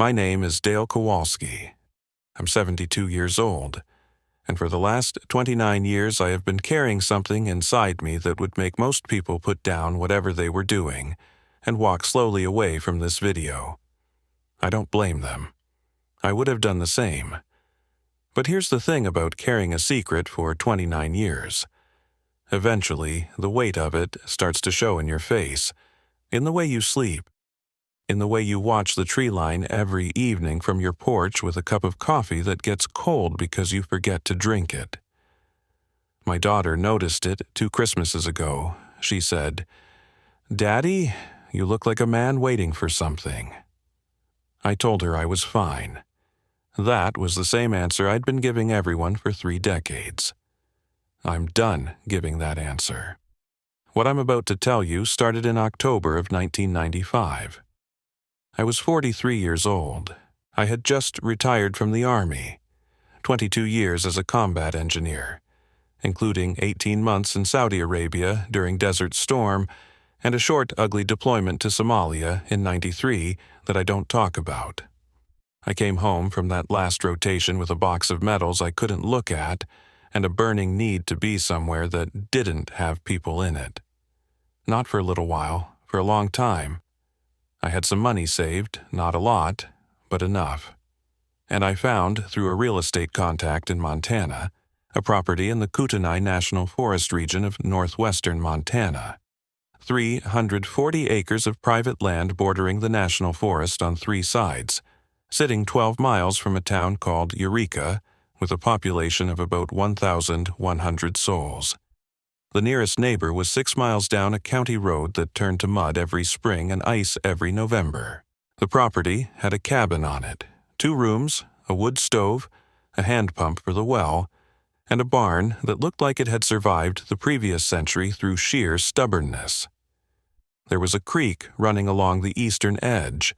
My name is Dale Kowalski. I'm 72 years old, and for the last 29 years I have been carrying something inside me that would make most people put down whatever they were doing and walk slowly away from this video. I don't blame them. I would have done the same. But here's the thing about carrying a secret for 29 years. Eventually, the weight of it starts to show in your face, in the way you sleep, in the way you watch the tree line every evening from your porch with a cup of coffee that gets cold because you forget to drink it. My daughter noticed it 2 Christmases ago. She said, "Daddy, you look like a man waiting for something." I told her I was fine. That was the same answer I'd been giving everyone for 3 decades. I'm done giving that answer. What I'm about to tell you started in October of 1995. I was 43 years old. I had just retired from the Army, 22 years as a combat engineer, including 18 months in Saudi Arabia during Desert Storm and a short, ugly deployment to Somalia in '93 that I don't talk about. I came home from that last rotation with a box of medals I couldn't look at and a burning need to be somewhere that didn't have people in it. Not for a little while, for a long time. I had some money saved, not a lot, but enough. And I found, through a real estate contact in Montana, a property in the Kootenai National Forest region of northwestern Montana. 340 acres of private land bordering the national forest on 3 sides, sitting 12 miles from a town called Eureka, with a population of about 1,100 souls. The nearest neighbor was 6 miles down a county road that turned to mud every spring and ice every November. The property had a cabin on it, 2 rooms, a wood stove, a hand pump for the well, and a barn that looked like it had survived the previous century through sheer stubbornness. There was a creek running along the eastern edge.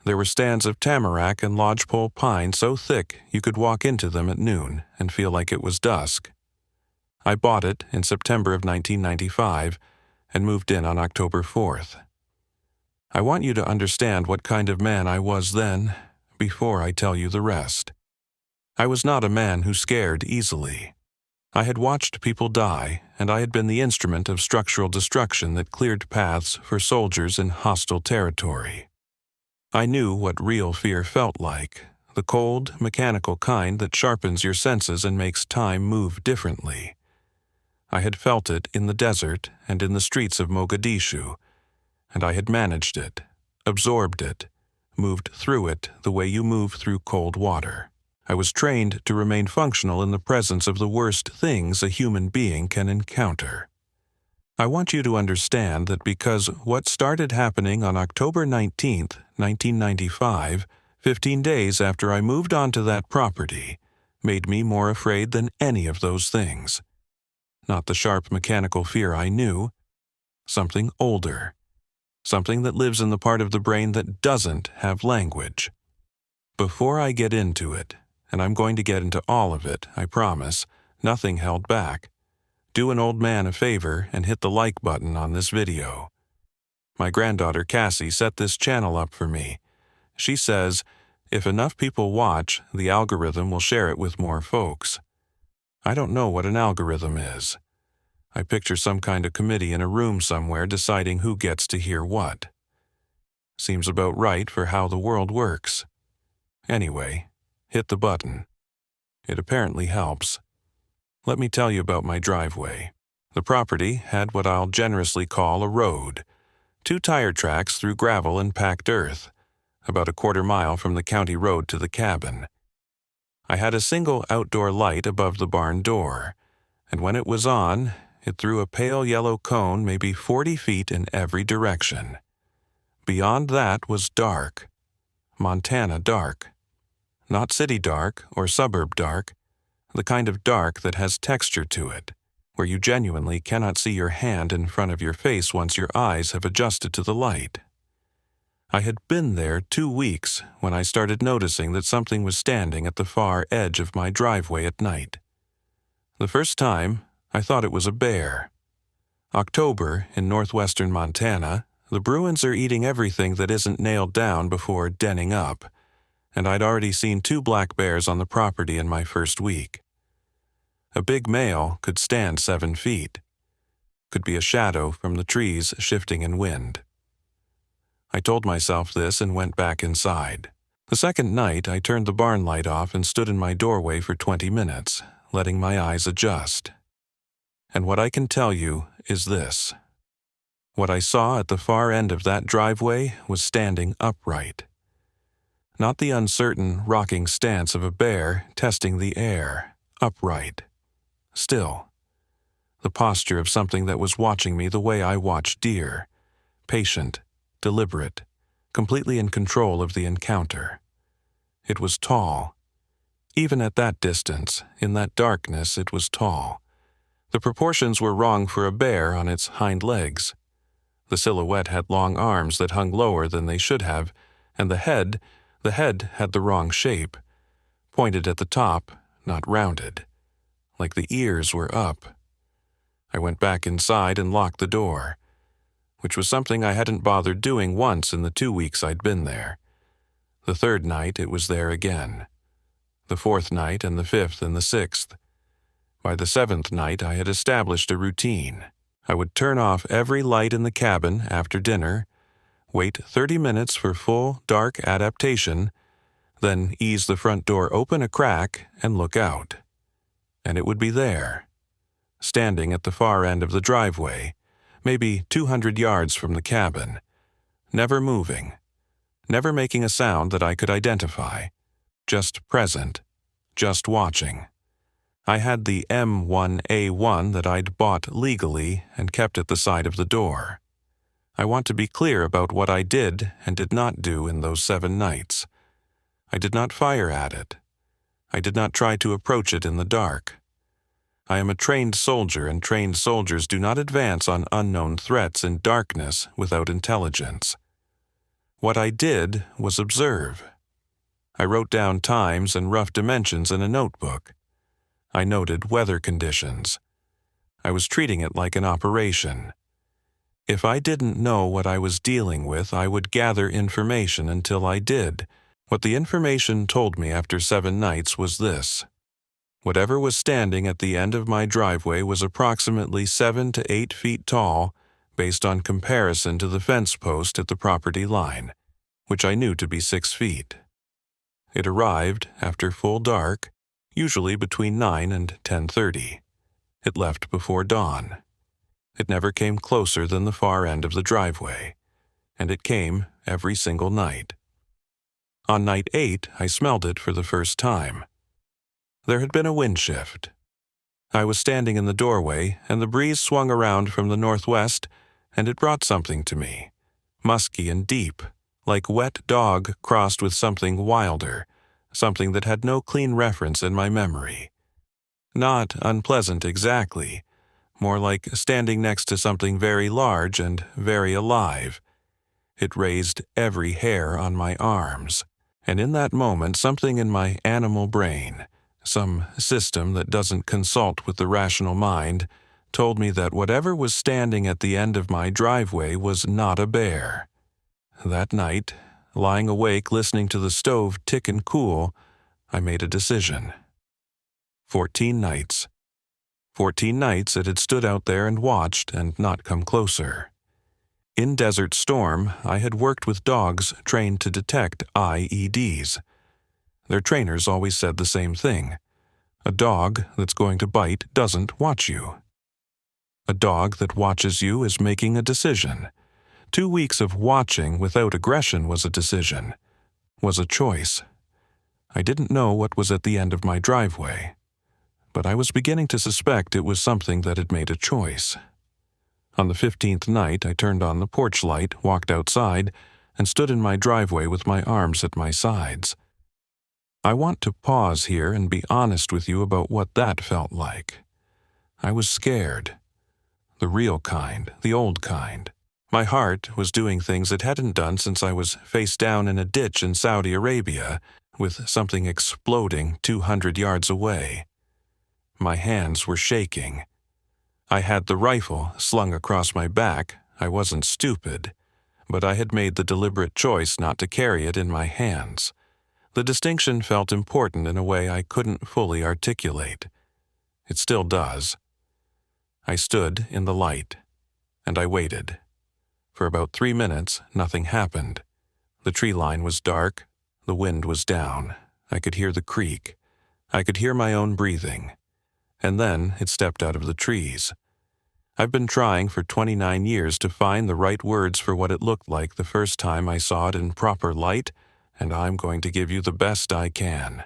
There were stands of tamarack and lodgepole pine so thick you could walk into them at noon and feel like it was dusk. I bought it in September of 1995 and moved in on October 4th. I want you to understand what kind of man I was then, before I tell you the rest. I was not a man who scared easily. I had watched people die, and I had been the instrument of structural destruction that cleared paths for soldiers in hostile territory. I knew what real fear felt like, the cold, mechanical kind that sharpens your senses and makes time move differently. I had felt it in the desert and in the streets of Mogadishu, and I had managed it, absorbed it, moved through it the way you move through cold water. I was trained to remain functional in the presence of the worst things a human being can encounter. I want you to understand that because what started happening on October 19th, 1995, 15 days after I moved onto that property, made me more afraid than any of those things. Not the sharp mechanical fear I knew, something older, something that lives in the part of the brain that doesn't have language. Before I get into it, and I'm going to get into all of it, I promise, nothing held back, do an old man a favor and hit the like button on this video. My granddaughter Cassie set this channel up for me. She says, if enough people watch, the algorithm will share it with more folks. I don't know what an algorithm is. I picture some kind of committee in a room somewhere deciding who gets to hear what. Seems about right for how the world works. Anyway, hit the button. It apparently helps. Let me tell you about my driveway. The property had what I'll generously call a road. 2 tire tracks through gravel and packed earth, about a quarter mile from the county road to the cabin. I had a single outdoor light above the barn door, and when it was on, it threw a pale yellow cone maybe 40 feet in every direction. Beyond that was dark. Montana dark. Not city dark or suburb dark, the kind of dark that has texture to it, where you genuinely cannot see your hand in front of your face once your eyes have adjusted to the light. I had been there 2 weeks when I started noticing that something was standing at the far edge of my driveway at night. The first time, I thought it was a bear. October in northwestern Montana, the Bruins are eating everything that isn't nailed down before denning up, and I'd already seen 2 black bears on the property in my first week. A big male could stand 7 feet, could be a shadow from the trees shifting in wind. I told myself this and went back inside. The second night, I turned the barn light off and stood in my doorway for 20 minutes, letting my eyes adjust. And what I can tell you is this. What I saw at the far end of that driveway was standing upright. Not the uncertain, rocking stance of a bear testing the air, upright. Still. The posture of something that was watching me the way I watch deer, patient, deliberate, completely in control of the encounter. It was tall. Even at that distance, in that darkness, it was tall. The proportions were wrong for a bear on its hind legs. The silhouette had long arms that hung lower than they should have, and the head had the wrong shape, pointed at the top, not rounded, like the ears were up. I went back inside and locked the door, which was something I hadn't bothered doing once in the 2 weeks I'd been there. The third night it was there again. The fourth night and the fifth and the sixth. By the seventh night I had established a routine. I would turn off every light in the cabin after dinner, wait 30 minutes for full dark adaptation, then ease the front door open a crack and look out. And it would be there, standing at the far end of the driveway, maybe 200 yards from the cabin, never moving, never making a sound that I could identify, just present, just watching. I had the M1A1 that I'd bought legally and kept at the side of the door. I want to be clear about what I did and did not do in those 7 nights. I did not fire at it. I did not try to approach it in the dark. I am a trained soldier, and trained soldiers do not advance on unknown threats in darkness without intelligence. What I did was observe. I wrote down times and rough dimensions in a notebook. I noted weather conditions. I was treating it like an operation. If I didn't know what I was dealing with, I would gather information until I did. What the information told me after 7 nights was this. Whatever was standing at the end of my driveway was approximately 7 to 8 feet tall, based on comparison to the fence post at the property line, which I knew to be 6 feet. It arrived after full dark, usually between 9 and 10:30. It left before dawn. It never came closer than the far end of the driveway, and it came every single night. On night 8, I smelled it for the first time. There had been a wind shift. I was standing in the doorway, and the breeze swung around from the northwest, and it brought something to me, musky and deep, like wet dog crossed with something wilder, something that had no clean reference in my memory. Not unpleasant exactly, more like standing next to something very large and very alive. It raised every hair on my arms, and in that moment something in my animal brain, some system that doesn't consult with the rational mind, told me that whatever was standing at the end of my driveway was not a bear. That night, lying awake listening to the stove tick and cool, I made a decision. 14 nights. 14 nights it had stood out there and watched and not come closer. In Desert Storm, I had worked with dogs trained to detect IEDs. Their trainers always said the same thing. A dog that's going to bite doesn't watch you. A dog that watches you is making a decision. 2 weeks of watching without aggression was a decision, was a choice. I didn't know what was at the end of my driveway, but I was beginning to suspect it was something that had made a choice. On the 15th night, I turned on the porch light, walked outside, and stood in my driveway with my arms at my sides. I want to pause here and be honest with you about what that felt like. I was scared. The real kind, the old kind. My heart was doing things it hadn't done since I was face down in a ditch in Saudi Arabia, with something exploding 200 yards away. My hands were shaking. I had the rifle slung across my back. I wasn't stupid, but I had made the deliberate choice not to carry it in my hands. The distinction felt important in a way I couldn't fully articulate. It still does. I stood in the light, and I waited. For about 3 minutes, nothing happened. The tree line was dark, the wind was down. I could hear the creek. I could hear my own breathing. And then it stepped out of the trees. I've been trying for 29 years to find the right words for what it looked like the first time I saw it in proper light, and I'm going to give you the best I can.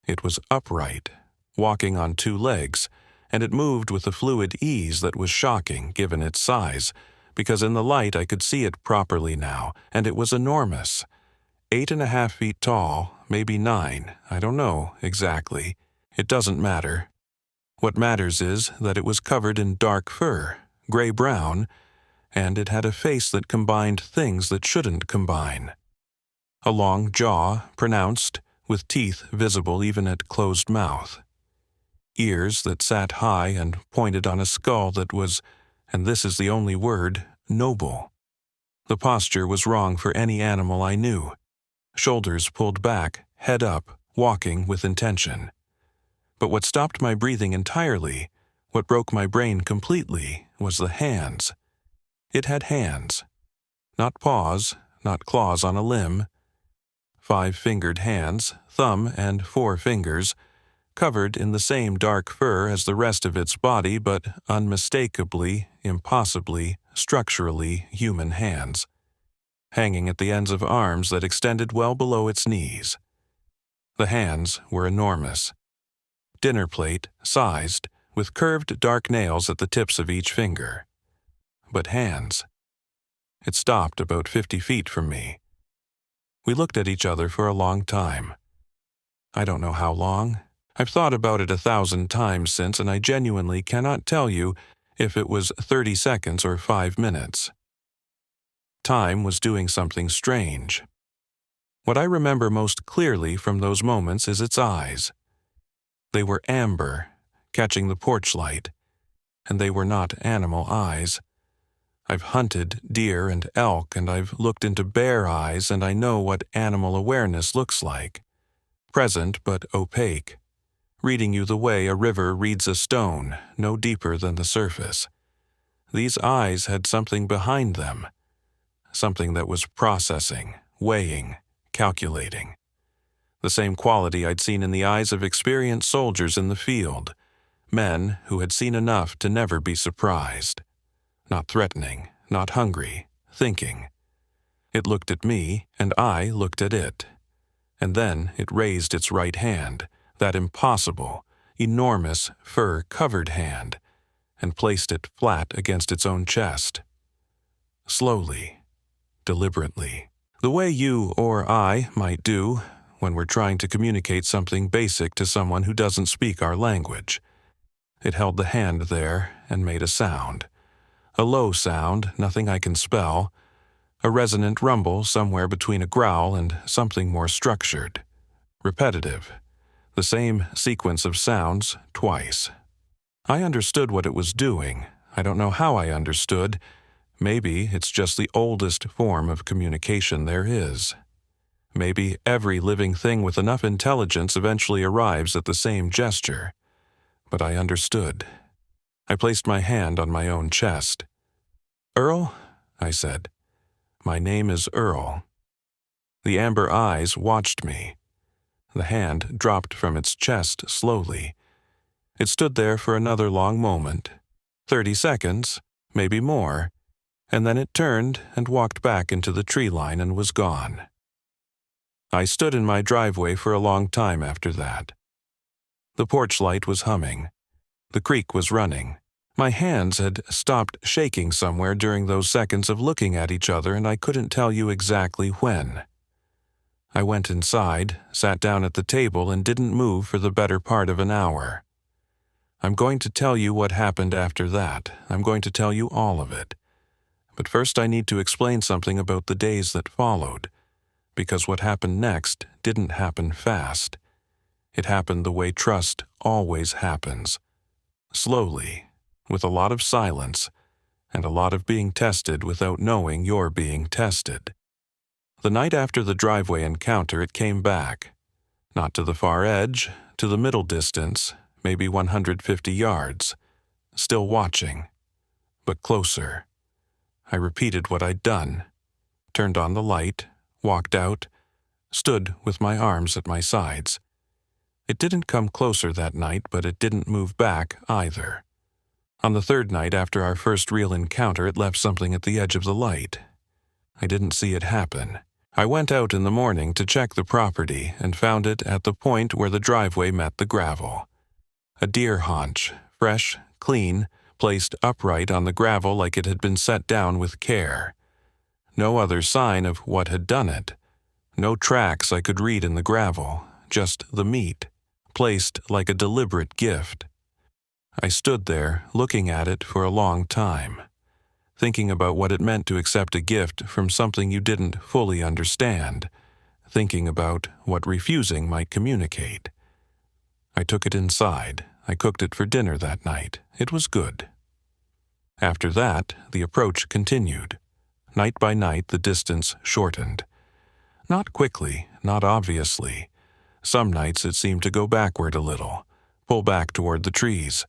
It was upright, walking on 2 legs, and it moved with a fluid ease that was shocking given its size, because in the light I could see it properly now, and it was enormous. 8.5 feet tall, maybe 9, I don't know exactly. It doesn't matter. What matters is that it was covered in dark fur, gray-brown, and it had a face that combined things that shouldn't combine. A long jaw, pronounced, with teeth visible even at closed mouth. Ears that sat high and pointed on a skull that was, and this is the only word, noble. The posture was wrong for any animal I knew. Shoulders pulled back, head up, walking with intention. But what stopped my breathing entirely, what broke my brain completely, was the hands. It had hands. Not paws, not claws on a limb. 5-fingered hands, thumb and 4 fingers, covered in the same dark fur as the rest of its body, but unmistakably, impossibly, structurally human hands, hanging at the ends of arms that extended well below its knees. The hands were enormous. Dinner plate, sized, with curved dark nails at the tips of each finger. But hands. It stopped about 50 feet from me. We looked at each other for a long time. I don't know how long. I've thought about it 1,000 times since, and I genuinely cannot tell you if it was 30 seconds or 5 minutes. Time was doing something strange. What I remember most clearly from those moments is its eyes. They were amber, catching the porch light, and they were not animal eyes. I've hunted deer and elk, and I've looked into bear eyes, and I know what animal awareness looks like. Present but opaque, reading you the way a river reads a stone, no deeper than the surface. These eyes had something behind them, something that was processing, weighing, calculating. The same quality I'd seen in the eyes of experienced soldiers in the field, men who had seen enough to never be surprised. Not threatening, not hungry, thinking. It looked at me, and I looked at it. And then it raised its right hand, that impossible, enormous, fur-covered hand, and placed it flat against its own chest. Slowly, deliberately, the way you or I might do when we're trying to communicate something basic to someone who doesn't speak our language. It held the hand there and made a sound. A low sound, nothing I can spell. A resonant rumble somewhere between a growl and something more structured. Repetitive. The same sequence of sounds twice. I understood what it was doing. I don't know how I understood. Maybe it's just the oldest form of communication there is. Maybe every living thing with enough intelligence eventually arrives at the same gesture. But I understood. I placed my hand on my own chest. "Earl?" I said. "My name is Earl." The amber eyes watched me. The hand dropped from its chest slowly. It stood there for another long moment, 30 seconds, maybe more, and then it turned and walked back into the tree line and was gone. I stood in my driveway for a long time after that. The porch light was humming. The creek was running. My hands had stopped shaking somewhere during those seconds of looking at each other, and I couldn't tell you exactly when. I went inside, sat down at the table, and didn't move for the better part of an hour. I'm going to tell you what happened after that. I'm going to tell you all of it. But first I need to explain something about the days that followed, because what happened next didn't happen fast. It happened the way trust always happens. Slowly, with a lot of silence, and a lot of being tested without knowing you're being tested. The night after the driveway encounter, it came back. Not to the far edge, to the middle distance, maybe 150 yards. Still watching, but closer. I repeated what I'd done. Turned on the light, walked out, stood with my arms at my sides. It didn't come closer that night, but it didn't move back either. On the third night after our first real encounter, it left something at the edge of the light. I didn't see it happen. I went out in the morning to check the property and found it at the point where the driveway met the gravel. A deer haunch, fresh, clean, placed upright on the gravel like it had been set down with care. No other sign of what had done it. No tracks I could read in the gravel, just the meat, placed like a deliberate gift. I stood there, looking at it for a long time, thinking about what it meant to accept a gift from something you didn't fully understand, thinking about what refusing might communicate. I took it inside. I cooked it for dinner that night. It was good. After that, the approach continued. Night by night, the distance shortened. Not quickly, not obviously. Some nights it seemed to go backward a little, pull back toward the trees,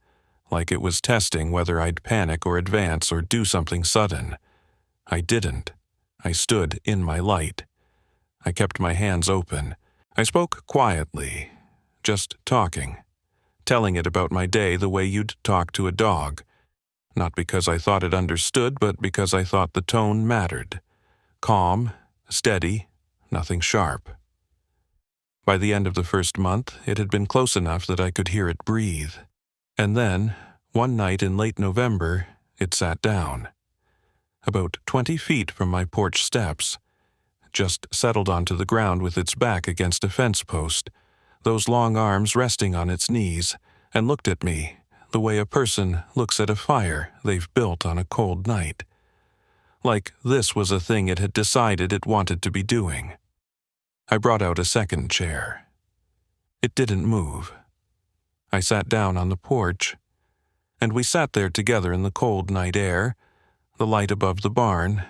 like it was testing whether I'd panic or advance or do something sudden. I didn't. I stood in my light. I kept my hands open. I spoke quietly, just talking, telling it about my day the way you'd talk to a dog. Not because I thought it understood, but because I thought the tone mattered. Calm, steady, nothing sharp. By the end of the first month, it had been close enough that I could hear it breathe. And then, one night in late November, it sat down. About 20 feet from my porch steps, just settled onto the ground with its back against a fence post, those long arms resting on its knees, and looked at me the way a person looks at a fire they've built on a cold night. Like this was a thing it had decided it wanted to be doing. I brought out a second chair. It didn't move. I sat down on the porch, and we sat there together in the cold night air, the light above the barn,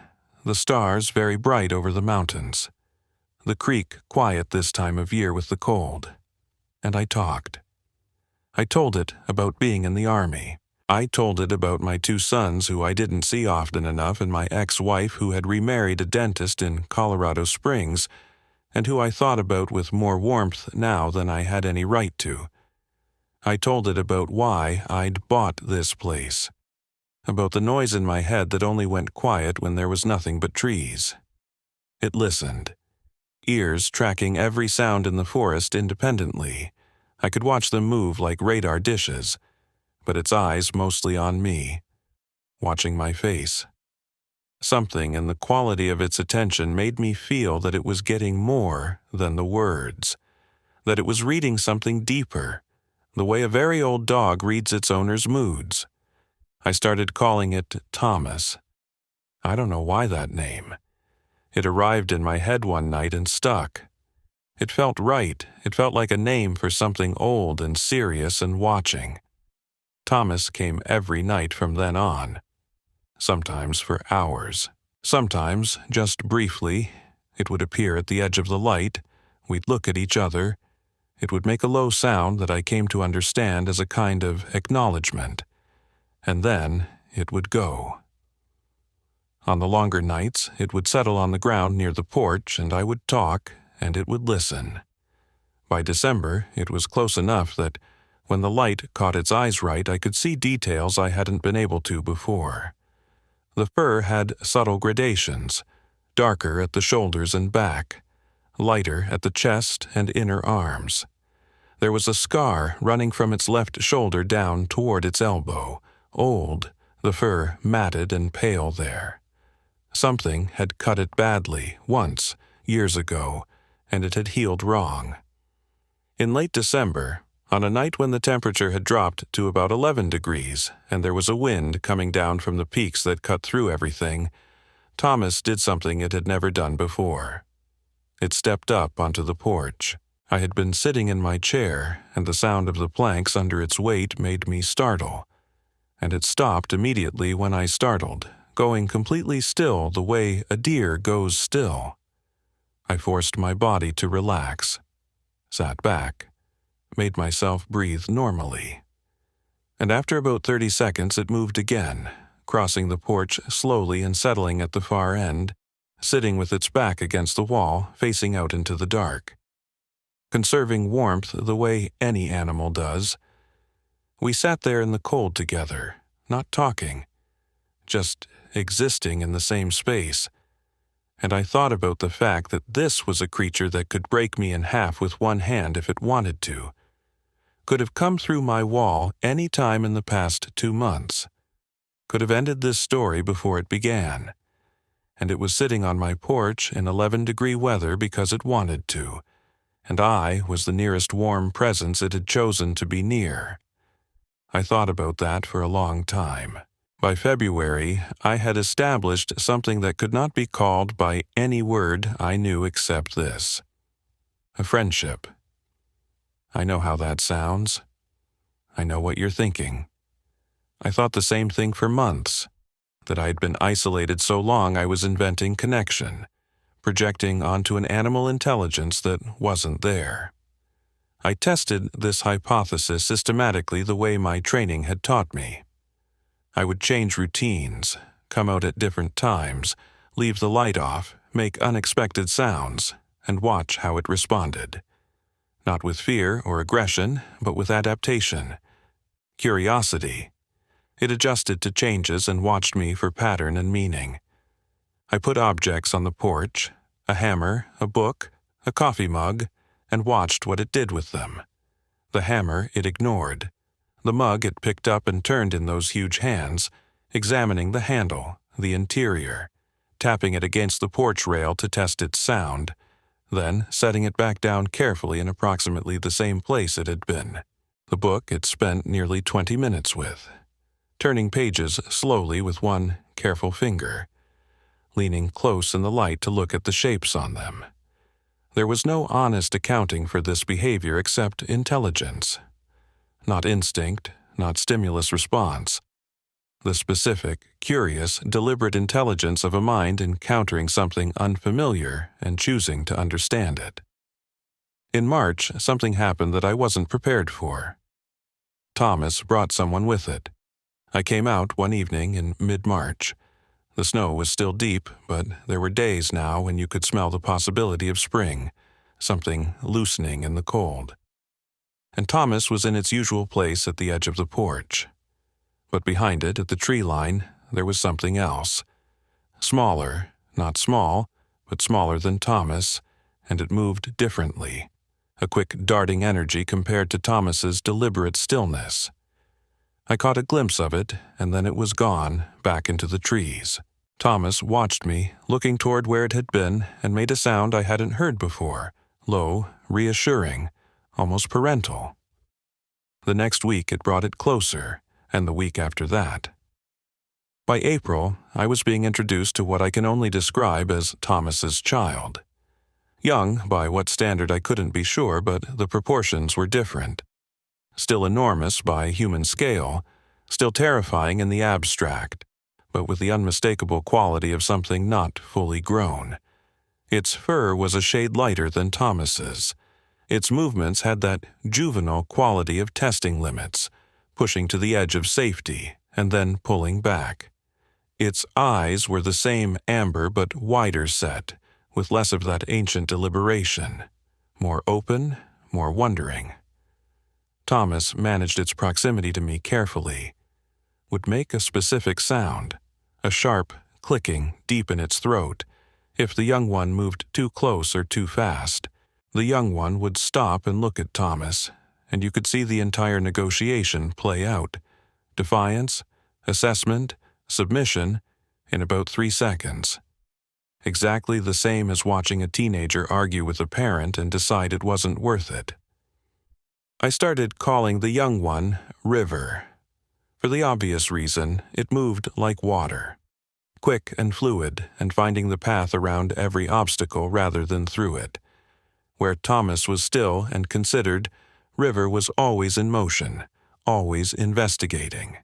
the stars very bright over the mountains, the creek quiet this time of year with the cold. And I talked. I told it about being in the Army. I told it about my 2 sons who I didn't see often enough and my ex-wife who had remarried a dentist in Colorado Springs and who I thought about with more warmth now than I had any right to. I told it about why I'd bought this place, about the noise in my head that only went quiet when there was nothing but trees. It listened, ears tracking every sound in the forest independently. I could watch them move like radar dishes, but its eyes mostly on me, watching my face. Something in the quality of its attention made me feel that it was getting more than the words, that it was reading something deeper, the way a very old dog reads its owner's moods. I started calling it Thomas. I don't know why that name. It arrived in my head one night and stuck. It felt right. It felt like a name for something old and serious and watching. Thomas came every night from then on. Sometimes for hours. Sometimes, just briefly, it would appear at the edge of the light. We'd look at each other. It would make a low sound that I came to understand as a kind of acknowledgement. And then it would go. On the longer nights, it would settle on the ground near the porch, and I would talk, and it would listen. By December, it was close enough that when the light caught its eyes right, I could see details I hadn't been able to before. The fur had subtle gradations, darker at the shoulders and back, lighter at the chest and inner arms. There was a scar running from its left shoulder down toward its elbow, old, the fur matted and pale there. Something had cut it badly, once, years ago, and it had healed wrong. In late December, on a night when the temperature had dropped to about 11 degrees and there was a wind coming down from the peaks that cut through everything, Thomas did something it had never done before. It stepped up onto the porch. I had been sitting in my chair, and the sound of the planks under its weight made me startle. And it stopped immediately when I startled, going completely still the way a deer goes still. I forced my body to relax, sat back, made myself breathe normally. And after about 30 seconds it moved again, crossing the porch slowly and settling at the far end, sitting with its back against the wall, facing out into the dark. Conserving warmth the way any animal does, we sat there in the cold together, not talking, just existing in the same space. And I thought about the fact that this was a creature that could break me in half with one hand if it wanted to, could have come through my wall any time in the past 2 months, could have ended this story before it began, and it was sitting on my porch in 11-degree weather because it wanted to, and I was the nearest warm presence it had chosen to be near. I thought about that for a long time. By February, I had established something that could not be called by any word I knew except this: a friendship. I know how that sounds. I know what you're thinking. I thought the same thing for months, that I'd been isolated so long I was inventing connection, projecting onto an animal intelligence that wasn't there. I tested this hypothesis systematically the way my training had taught me. I would change routines, come out at different times, leave the light off, make unexpected sounds, and watch how it responded. Not with fear or aggression, but with adaptation. Curiosity. It adjusted to changes and watched me for pattern and meaning. I put objects on the porch, a hammer, a book, a coffee mug, and watched what it did with them. The hammer it ignored. The mug it picked up and turned in those huge hands, examining the handle, the interior, tapping it against the porch rail to test its sound, then setting it back down carefully in approximately the same place it had been. The book it spent nearly 20 minutes with, turning pages slowly with one careful finger, leaning close in the light to look at the shapes on them. There was no honest accounting for this behavior except intelligence. Not instinct, not stimulus response. The specific, curious, deliberate intelligence of a mind encountering something unfamiliar and choosing to understand it. In March, something happened that I wasn't prepared for. Thomas brought someone with it. I came out one evening in mid-March. The snow was still deep, but there were days now when you could smell the possibility of spring, something loosening in the cold. And Thomas was in its usual place at the edge of the porch. But behind it, at the tree line, there was something else. Smaller, not small, but smaller than Thomas, and it moved differently. A quick darting energy compared to Thomas's deliberate stillness. I caught a glimpse of it, and then it was gone, back into the trees. Thomas watched me, looking toward where it had been, and made a sound I hadn't heard before, low, reassuring, almost parental. The next week it brought it closer, and the week after that. By April, I was being introduced to what I can only describe as Thomas's child. Young, by what standard I couldn't be sure, but the proportions were different. Still enormous by human scale, still terrifying in the abstract, but with the unmistakable quality of something not fully grown. Its fur was a shade lighter than Thomas's. Its movements had that juvenile quality of testing limits, pushing to the edge of safety and then pulling back. Its eyes were the same amber but wider set, with less of that ancient deliberation, more open, more wondering. Thomas managed its proximity to me carefully, would make a specific sound, a sharp clicking deep in its throat. If the young one moved too close or too fast, the young one would stop and look at Thomas, and you could see the entire negotiation play out. Defiance, assessment, submission, in about 3 seconds. Exactly the same as watching a teenager argue with a parent and decide it wasn't worth it. I started calling the young one River. For the obvious reason, it moved like water. Quick and fluid, and finding the path around every obstacle rather than through it. Where Thomas was still and considered, River was always in motion, always investigating.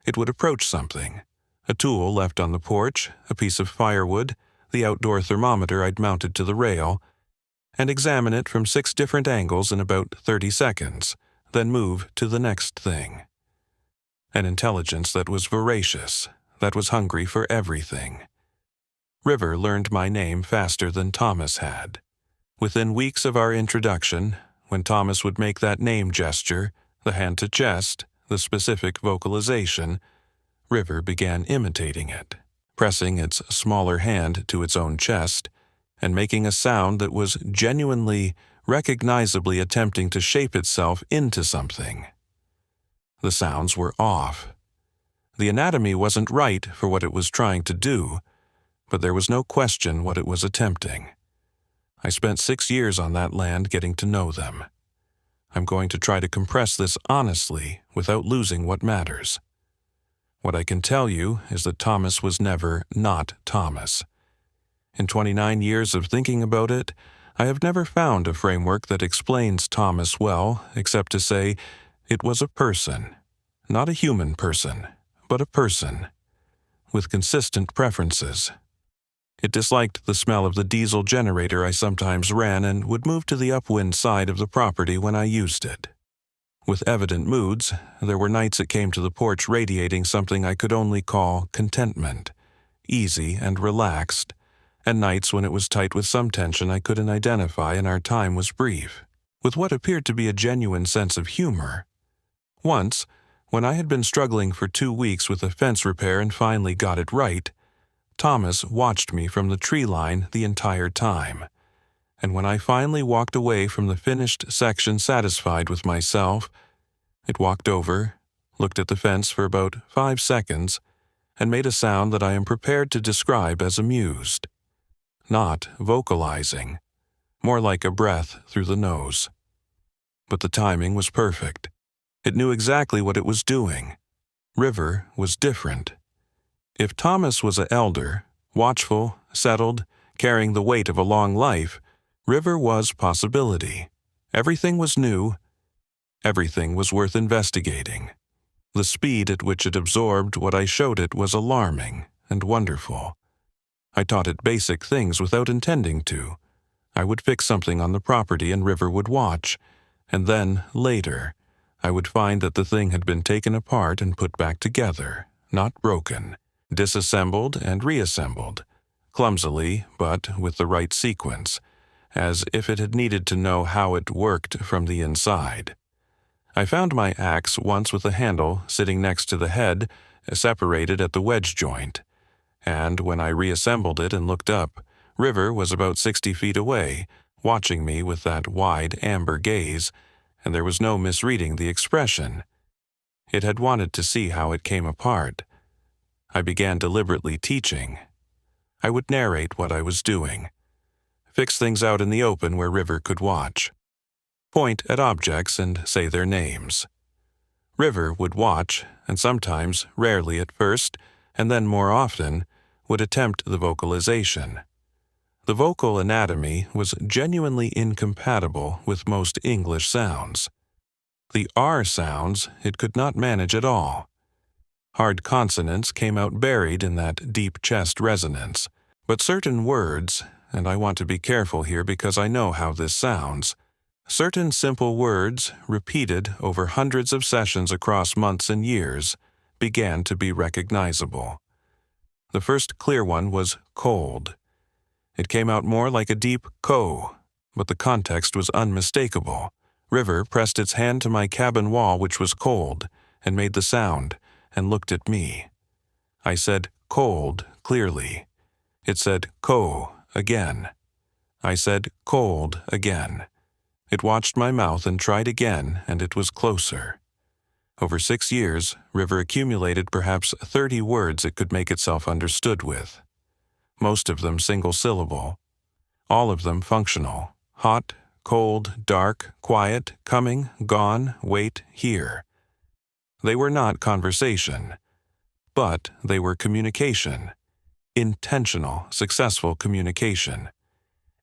It would approach something, a tool left on the porch, a piece of firewood, the outdoor thermometer I'd mounted to the rail, and examine it from 6 different angles in about 30 seconds, then move to the next thing. An intelligence that was voracious, that was hungry for everything. River learned my name faster than Thomas had. Within weeks of our introduction, when Thomas would make that name gesture, the hand to chest, the specific vocalization, River began imitating it, pressing its smaller hand to its own chest, and making a sound that was genuinely, recognizably attempting to shape itself into something. The sounds were off. The anatomy wasn't right for what it was trying to do, but there was no question what it was attempting. I spent 6 years on that land getting to know them. I'm going to try to compress this honestly without losing what matters. What I can tell you is that Thomas was never not Thomas. In 29 years of thinking about it, I have never found a framework that explains Thomas well, except to say it was a person. Not a human person, but a person, with consistent preferences. It disliked the smell of the diesel generator I sometimes ran and would move to the upwind side of the property when I used it. With evident moods, there were nights it came to the porch radiating something I could only call contentment, easy and relaxed, and nights when it was tight with some tension I couldn't identify and our time was brief, with what appeared to be a genuine sense of humor. Once, when I had been struggling for 2 weeks with a fence repair and finally got it right, Thomas watched me from the tree line the entire time, and when I finally walked away from the finished section satisfied with myself, it walked over, looked at the fence for about 5 seconds, and made a sound that I am prepared to describe as amused. Not vocalizing, more like a breath through the nose. But the timing was perfect. It knew exactly what it was doing. River was different. If Thomas was an elder, watchful, settled, carrying the weight of a long life, River was possibility. Everything was new. Everything was worth investigating. The speed at which it absorbed what I showed it was alarming and wonderful. I taught it basic things without intending to. I would fix something on the property and River would watch, and then, later, I would find that the thing had been taken apart and put back together, not broken, disassembled and reassembled, clumsily but with the right sequence, as if it had needed to know how it worked from the inside. I found my axe once with a handle sitting next to the head, separated at the wedge joint, and when I reassembled it and looked up, River was about 60 feet away, watching me with that wide amber gaze, and there was no misreading the expression. It had wanted to see how it came apart. I began deliberately teaching. I would narrate what I was doing. Fix things out in the open where River could watch. Point at objects and say their names. River would watch, and sometimes, rarely at first, and then more often, would attempt the vocalization. The vocal anatomy was genuinely incompatible with most English sounds. The R sounds it could not manage at all. Hard consonants came out buried in that deep chest resonance, but certain words, and I want to be careful here because I know how this sounds, certain simple words, repeated over hundreds of sessions across months and years, began to be recognizable. The first clear one was cold. It came out more like a deep ko, but the context was unmistakable. River pressed its hand to my cabin wall, which was cold, and made the sound, and looked at me. I said cold clearly. It said ko again. I said cold again. It watched my mouth and tried again, and it was closer. Over 6 years, River accumulated perhaps 30 words it could make itself understood with. Most of them single syllable. All of them functional. Hot, cold, dark, quiet, coming, gone, wait, here. They were not conversation, but they were communication. Intentional, successful communication.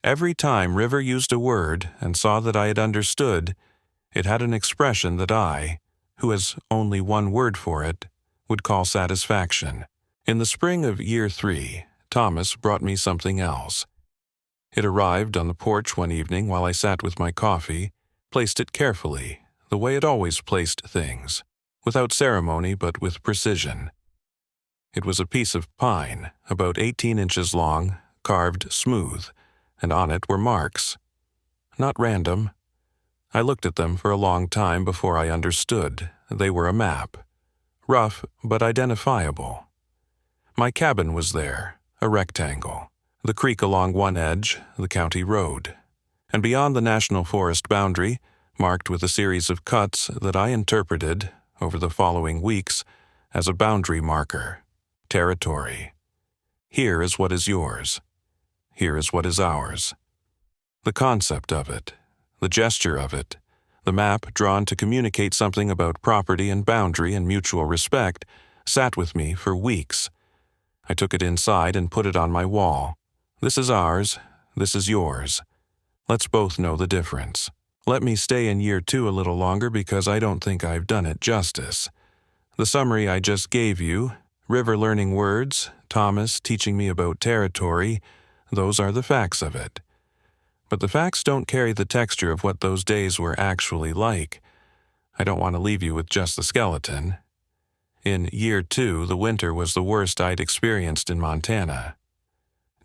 Every time River used a word and saw that I had understood, it had an expression that I, who has only one word for it, would call satisfaction. In the spring of year 3, Thomas brought me something else. It arrived on the porch one evening while I sat with my coffee, placed it carefully, the way it always placed things, without ceremony but with precision. It was a piece of pine, about 18 inches long, carved smooth, and on it were marks. Not random. I looked at them for a long time before I understood. They were a map. Rough, but identifiable. My cabin was there, a rectangle. The creek along one edge, the county road. And beyond the national forest boundary, marked with a series of cuts that I interpreted, over the following weeks, as a boundary marker. Territory. Here is what is yours. Here is what is ours. The concept of it, the gesture of it, the map drawn to communicate something about property and boundary and mutual respect, sat with me for weeks. I took it inside and put it on my wall. This is ours, this is yours. Let's both know the difference. Let me stay in year 2 a little longer because I don't think I've done it justice. The summary I just gave you, River learning words, Thomas teaching me about territory, those are the facts of it. But the facts don't carry the texture of what those days were actually like. I don't want to leave you with just the skeleton. In year 2, the winter was the worst I'd experienced in Montana.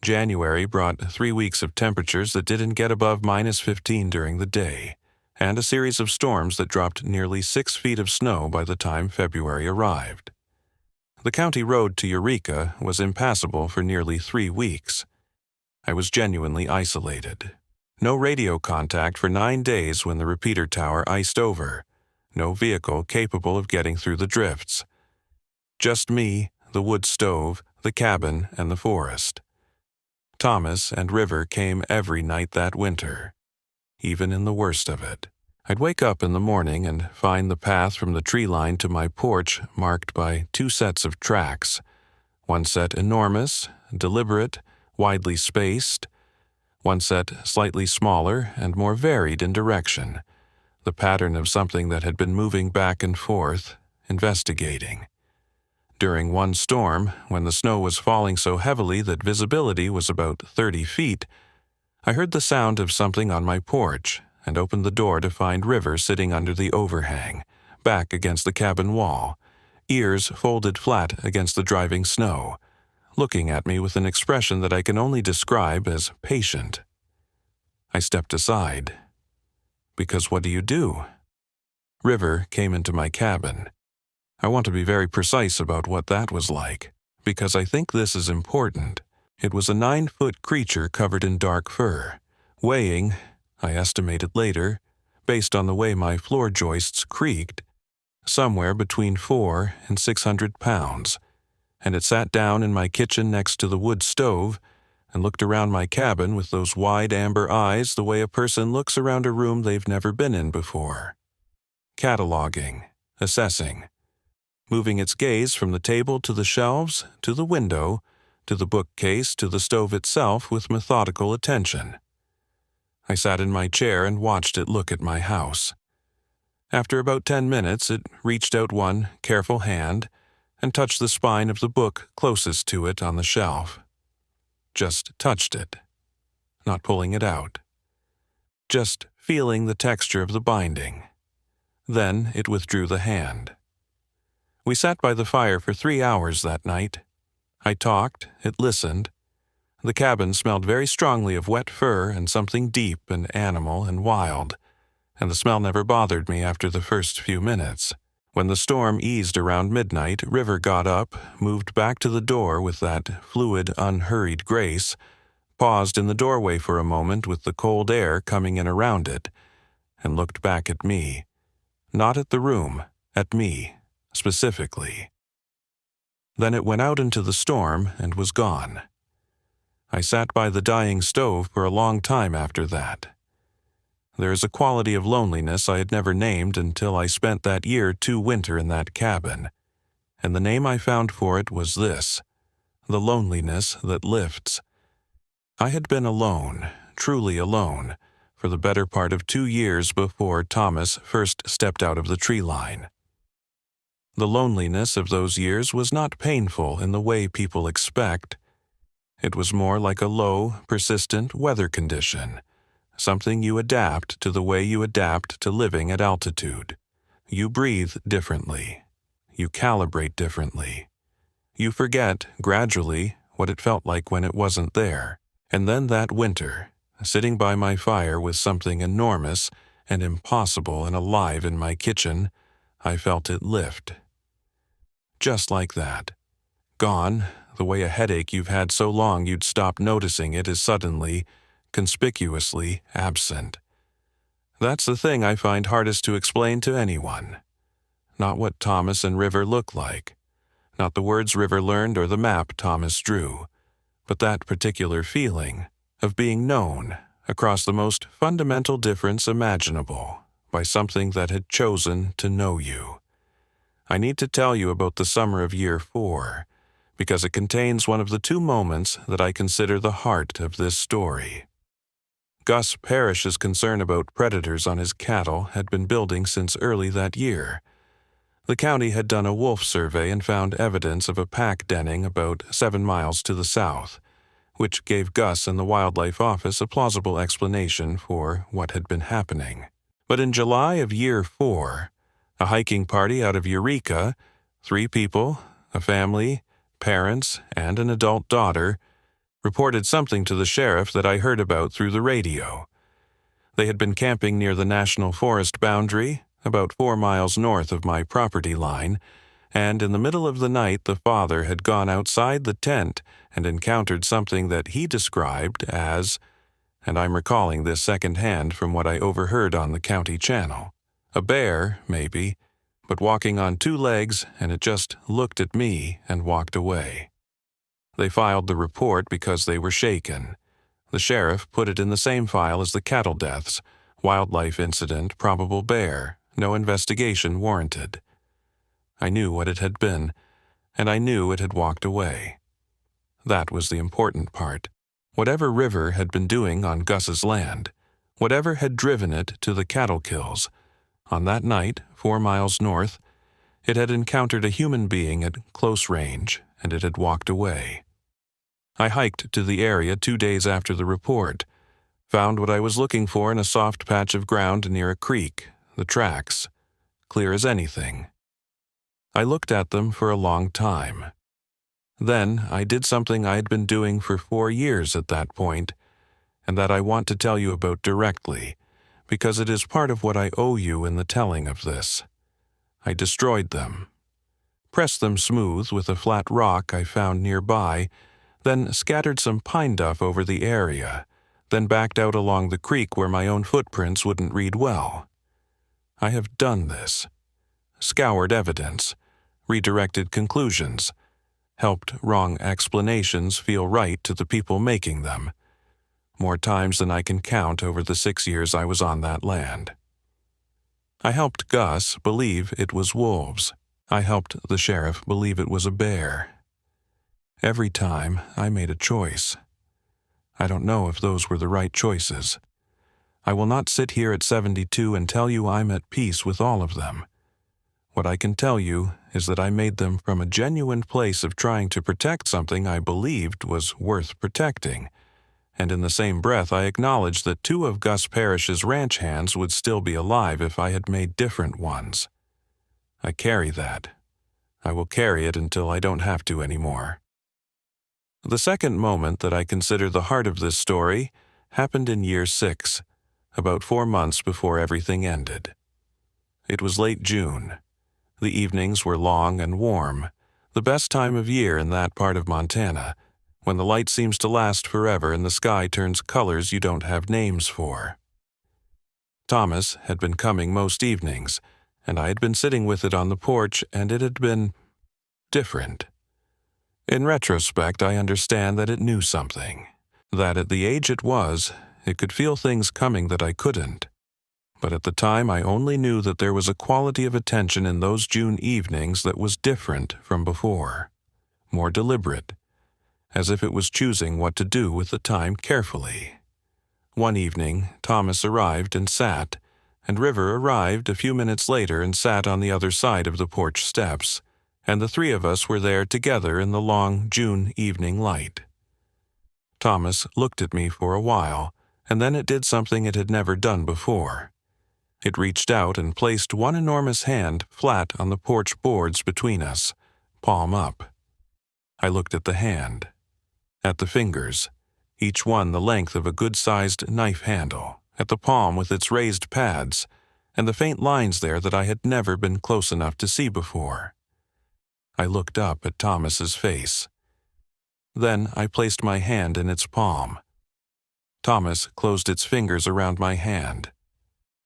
January brought 3 weeks of temperatures that didn't get above -15 during the day, and a series of storms that dropped nearly 6 feet of snow by the time February arrived. The county road to Eureka was impassable for nearly 3 weeks. I was genuinely isolated. No radio contact for 9 days when the repeater tower iced over. No vehicle capable of getting through the drifts. Just me, the wood stove, the cabin, and the forest. Thomas and River came every night that winter, even in the worst of it. I'd wake up in the morning and find the path from the tree line to my porch marked by 2 sets of tracks. One set enormous, deliberate, widely spaced. One set slightly smaller and more varied in direction, the pattern of something that had been moving back and forth, investigating. During one storm, when the snow was falling so heavily that visibility was about 30 feet, I heard the sound of something on my porch and opened the door to find River sitting under the overhang, back against the cabin wall, ears folded flat against the driving snow, looking at me with an expression that I can only describe as patient. I stepped aside. Because what do? River came into my cabin. I want to be very precise about what that was like, because I think this is important. It was a 9-foot creature covered in dark fur, weighing, I estimated later, based on the way my floor joists creaked, somewhere between 400 and 600 pounds, and it sat down in my kitchen next to the wood stove and looked around my cabin with those wide amber eyes the way a person looks around a room they've never been in before. Cataloging, assessing, moving its gaze from the table to the shelves, to the window, to the bookcase, to the stove itself with methodical attention. I sat in my chair and watched it look at my house. After about 10 minutes, it reached out one careful hand and touched the spine of the book closest to it on the shelf. Just touched it, not pulling it out. Just feeling the texture of the binding. Then it withdrew the hand. We sat by the fire for 3 hours that night. I talked, it listened. The cabin smelled very strongly of wet fur and something deep and animal and wild, and the smell never bothered me after the first few minutes. When the storm eased around midnight, River got up, moved back to the door with that fluid, unhurried grace, paused in the doorway for a moment with the cold air coming in around it, and looked back at me. Not at the room, at me, specifically. Then it went out into the storm and was gone. I sat by the dying stove for a long time after that. There is a quality of loneliness I had never named until I spent that year 2 winter in that cabin, and the name I found for it was this: the loneliness that lifts. I had been alone, truly alone, for the better part of 2 years before Thomas first stepped out of the tree line. The loneliness of those years was not painful in the way people expect. It was more like a low, persistent weather condition, something you adapt to the way you adapt to living at altitude. You breathe differently. You calibrate differently. You forget, gradually, what it felt like when it wasn't there. And then that winter, sitting by my fire with something enormous and impossible and alive in my kitchen, I felt it lift. Just like that. Gone, the way a headache you've had so long you'd stop noticing it is suddenly, conspicuously absent. That's the thing I find hardest to explain to anyone. Not what Thomas and River look like. Not the words River learned or the map Thomas drew. But that particular feeling of being known across the most fundamental difference imaginable by something that had chosen to know you. I need to tell you about the summer of year 4, because it contains one of the 2 moments that I consider the heart of this story. Gus Parrish's concern about predators on his cattle had been building since early that year. The county had done a wolf survey and found evidence of a pack denning about 7 miles to the south, which gave Gus and the wildlife office a plausible explanation for what had been happening. But in July of year 4, a hiking party out of Eureka, 3 people, a family, parents, and an adult daughter, reported something to the sheriff that I heard about through the radio. They had been camping near the national forest boundary, about 4 miles north of my property line, and in the middle of the night the father had gone outside the tent and encountered something that he described as, and I'm recalling this secondhand from what I overheard on the county channel, a bear, maybe, but walking on 2 legs, and it just looked at me and walked away. They filed the report because they were shaken. The sheriff put it in the same file as the cattle deaths, wildlife incident, probable bear, no investigation warranted. I knew what it had been, and I knew it had walked away. That was the important part. Whatever River had been doing on Gus's land, whatever had driven it to the cattle kills, on that night, 4 miles north, it had encountered a human being at close range, and it had walked away. I hiked to the area 2 days after the report, found what I was looking for in a soft patch of ground near a creek, the tracks, clear as anything. I looked at them for a long time. Then I did something I had been doing for 4 years at that point, and that I want to tell you about directly, because it is part of what I owe you in the telling of this. I destroyed them. Pressed them smooth with a flat rock I found nearby, then scattered some pine duff over the area, then backed out along the creek where my own footprints wouldn't read well. I have done this. Scoured evidence, redirected conclusions, helped wrong explanations feel right to the people making them, more times than I can count over the 6 years I was on that land. I helped Gus believe it was wolves. I helped the sheriff believe it was a bear. Every time I made a choice. I don't know if those were the right choices. I will not sit here at 72 and tell you I'm at peace with all of them. What I can tell you is that I made them from a genuine place of trying to protect something I believed was worth protecting, and in the same breath I acknowledged that 2 of Gus Parrish's ranch hands would still be alive if I had made different ones. I carry that. I will carry it until I don't have to anymore. The second moment that I consider the heart of this story happened in year 6, about 4 months before everything ended. It was late June. The evenings were long and warm, the best time of year in that part of Montana, when the light seems to last forever and the sky turns colors you don't have names for. Thomas had been coming most evenings, and I had been sitting with it on the porch, and it had been different. In retrospect, I understand that it knew something, that at the age it was, it could feel things coming that I couldn't. But at the time I only knew that there was a quality of attention in those June evenings that was different from before, more deliberate, as if it was choosing what to do with the time carefully. One evening, Thomas arrived and sat, and River arrived a few minutes later and sat on the other side of the porch steps, and the 3 of us were there together in the long June evening light. Thomas looked at me for a while, and then it did something it had never done before. It reached out and placed one enormous hand flat on the porch boards between us, palm up. I looked at the hand, at the fingers, each one the length of a good-sized knife handle, at the palm with its raised pads, and the faint lines there that I had never been close enough to see before. I looked up at Thomas's face. Then I placed my hand in its palm. Thomas closed its fingers around my hand.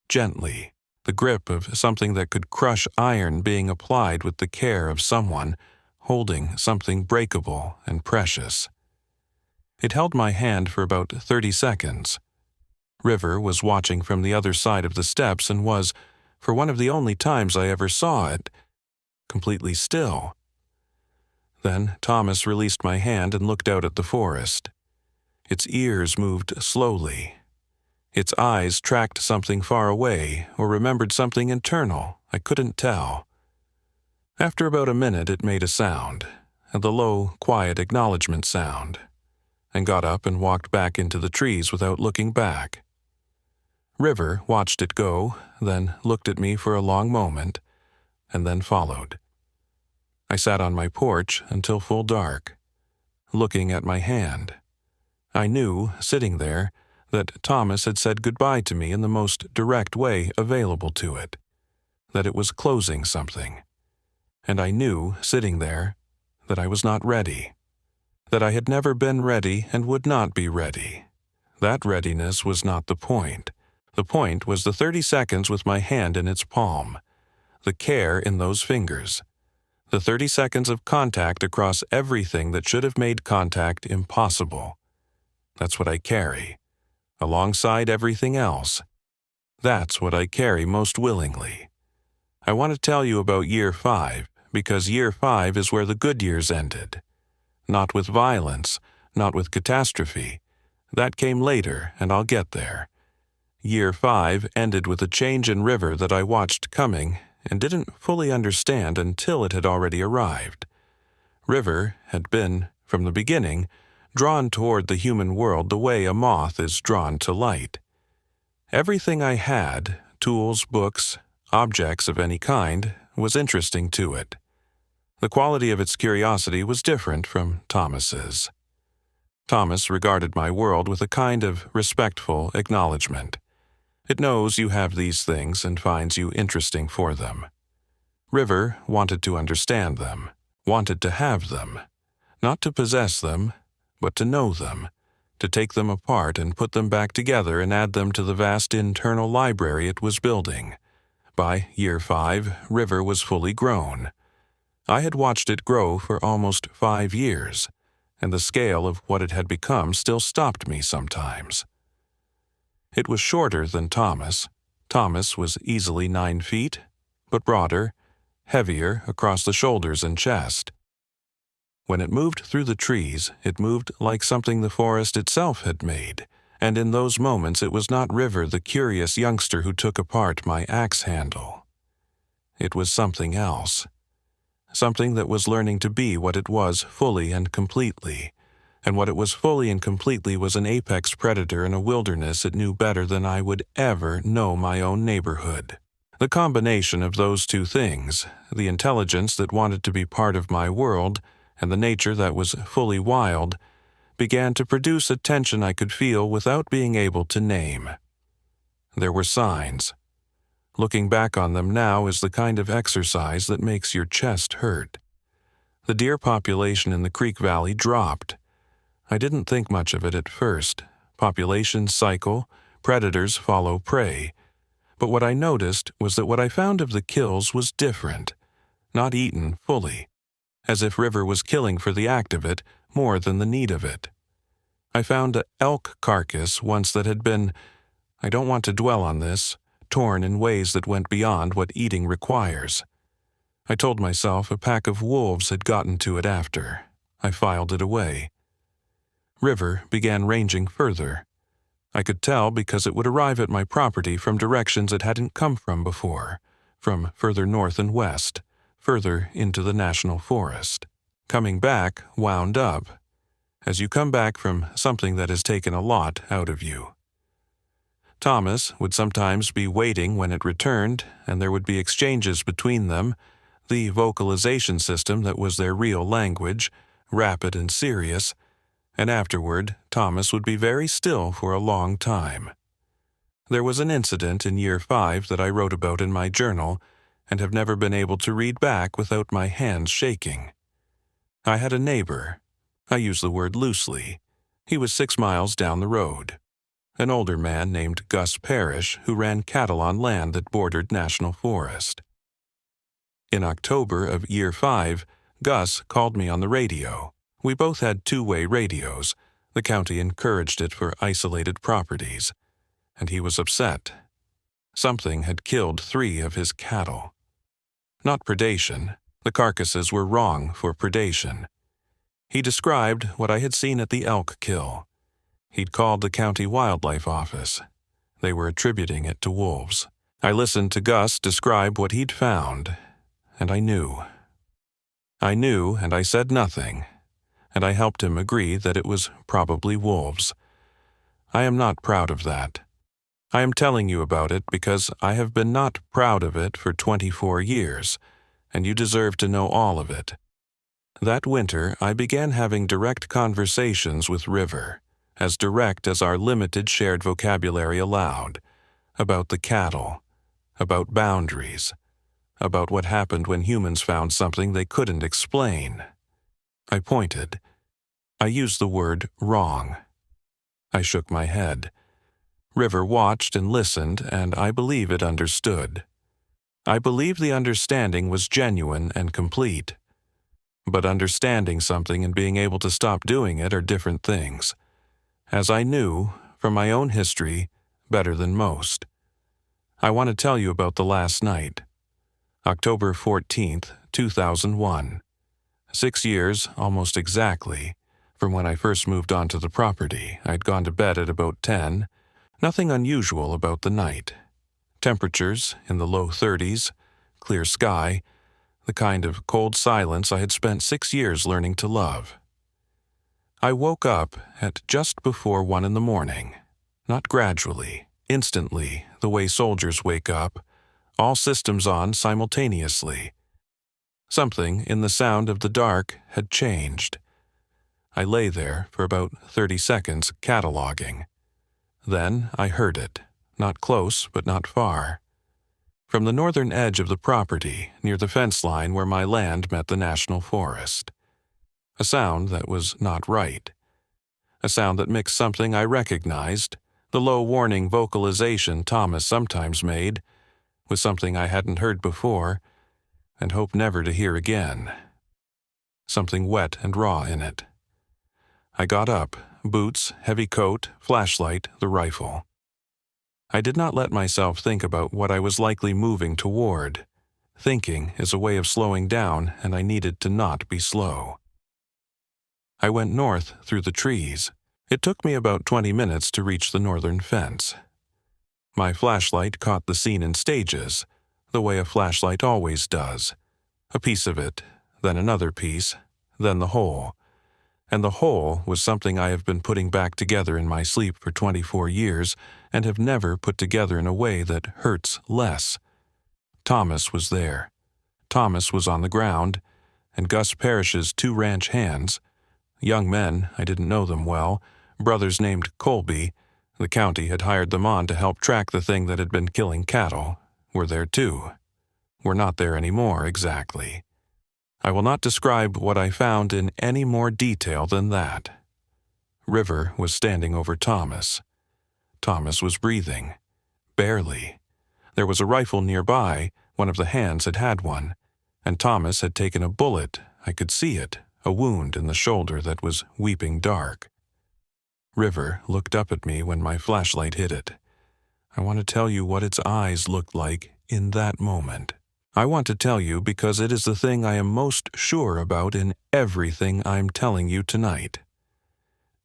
Gently, the grip of something that could crush iron being applied with the care of someone holding something breakable and precious. It held my hand for about 30 seconds. River was watching from the other side of the steps and was, for one of the only times I ever saw it, completely still. Then Thomas released my hand and looked out at the forest. Its ears moved slowly. Its eyes tracked something far away or remembered something internal, I couldn't tell. After about a minute it made a sound, the low, quiet acknowledgement sound, and got up and walked back into the trees without looking back. River watched it go, then looked at me for a long moment, and then followed. I sat on my porch until full dark, looking at my hand. I knew, sitting there, that Thomas had said goodbye to me in the most direct way available to it, that it was closing something. And I knew, sitting there, that I was not ready, that I had never been ready and would not be ready. That readiness was not the point. The point was the 30 seconds with my hand in its palm, the care in those fingers, the 30 seconds of contact across everything that should have made contact impossible. That's what I carry, alongside everything else. That's what I carry most willingly. I want to tell you about year 5, because year 5 is where the good years ended. Not with violence, not with catastrophe. That came later, and I'll get there. Year 5 ended with a change in River that I watched coming and didn't fully understand until it had already arrived. River had been, from the beginning, drawn toward the human world the way a moth is drawn to light. Everything I had, tools, books, objects of any kind, was interesting to it. The quality of its curiosity was different from Thomas's. Thomas regarded my world with a kind of respectful acknowledgement. It knows you have these things and finds you interesting for them. River wanted to understand them, wanted to have them, not to possess them, but to know them, to take them apart and put them back together and add them to the vast internal library it was building. By year 5, River was fully grown. I had watched it grow for almost 5 years, and the scale of what it had become still stopped me sometimes. It was shorter than Thomas. Thomas was easily 9 feet, but broader, heavier across the shoulders and chest. When it moved through the trees, it moved like something the forest itself had made, and in those moments it was not River the curious youngster who took apart my axe handle. It was something else. Something that was learning to be what it was fully and completely, and what it was fully and completely was an apex predator in a wilderness it knew better than I would ever know my own neighborhood. The combination of those two things, the intelligence that wanted to be part of my world and the nature that was fully wild, began to produce a tension I could feel without being able to name. There were signs. Looking back on them now is the kind of exercise that makes your chest hurt. The deer population in the Creek Valley dropped. I didn't think much of it at first. Populations cycle, predators follow prey. But what I noticed was that what I found of the kills was different, not eaten fully, as if River was killing for the act of it more than the need of it. I found an elk carcass once that had been, I don't want to dwell on this, torn in ways that went beyond what eating requires. I told myself a pack of wolves had gotten to it after. I filed it away. River began ranging further. I could tell because it would arrive at my property from directions it hadn't come from before, from further north and west, further into the national forest. Coming back wound up, as you come back from something that has taken a lot out of you. Thomas would sometimes be waiting when it returned, and there would be exchanges between them, the vocalization system that was their real language, rapid and serious, and afterward Thomas would be very still for a long time. There was an incident in Year 5 that I wrote about in my journal and have never been able to read back without my hands shaking. I had a neighbor. I use the word loosely. He was 6 miles down the road. An older man named Gus Parrish who ran cattle on land that bordered National Forest. In October of Year 5, Gus called me on the radio. We both had two-way radios. The county encouraged it for isolated properties. And he was upset. Something had killed 3 of his cattle. Not predation. The carcasses were wrong for predation. He described what I had seen at the elk kill. He'd called the county wildlife office. They were attributing it to wolves. I listened to Gus describe what he'd found, and I knew. I knew, and I said nothing, and I helped him agree that it was probably wolves. I am not proud of that. I am telling you about it because I have been not proud of it for 24 years, and you deserve to know all of it. That winter, I began having direct conversations with River, as direct as our limited shared vocabulary allowed, about the cattle, about boundaries, about what happened when humans found something they couldn't explain. I pointed. I used the word wrong. I shook my head. River watched and listened, and I believe it understood. I believe the understanding was genuine and complete. But understanding something and being able to stop doing it are different things, as I knew, from my own history, better than most. I want to tell you about the last night. October 14th, 2001. 6 years, almost exactly, from when I first moved onto the property. I'd gone to bed at about 10. Nothing unusual about the night. Temperatures in the low 30s, clear sky, the kind of cold silence I had spent 6 years learning to love. I woke up at just before 1 in the morning, not gradually, instantly, the way soldiers wake up, all systems on simultaneously. Something in the sound of the dark had changed. I lay there for about 30 seconds cataloging. Then I heard it, not close but not far. From the northern edge of the property, near the fence line where my land met the National Forest. A sound that was not right. A sound that mixed something I recognized, the low warning vocalization Thomas sometimes made, with something I hadn't heard before, and hoped never to hear again. Something wet and raw in it. I got up, boots, heavy coat, flashlight, the rifle. I did not let myself think about what I was likely moving toward. Thinking is a way of slowing down, and I needed to not be slow. I went north through the trees. It took me about 20 minutes to reach the northern fence. My flashlight caught the scene in stages, the way a flashlight always does. A piece of it, then another piece, then the whole. And the whole was something I have been putting back together in my sleep for 24 years and have never put together in a way that hurts less. Thomas was there. Thomas was on the ground, and Gus Parrish's 2 ranch hands, young men, I didn't know them well, brothers named Colby, the county had hired them on to help track the thing that had been killing cattle, were there too. Were not there anymore, exactly. I will not describe what I found in any more detail than that. River was standing over Thomas. Thomas was breathing. Barely. There was a rifle nearby, one of the hands had had one, and Thomas had taken a bullet, I could see it, a wound in the shoulder that was weeping dark. River looked up at me when my flashlight hit it. I want to tell you what its eyes looked like in that moment. I want to tell you because it is the thing I am most sure about in everything I'm telling you tonight.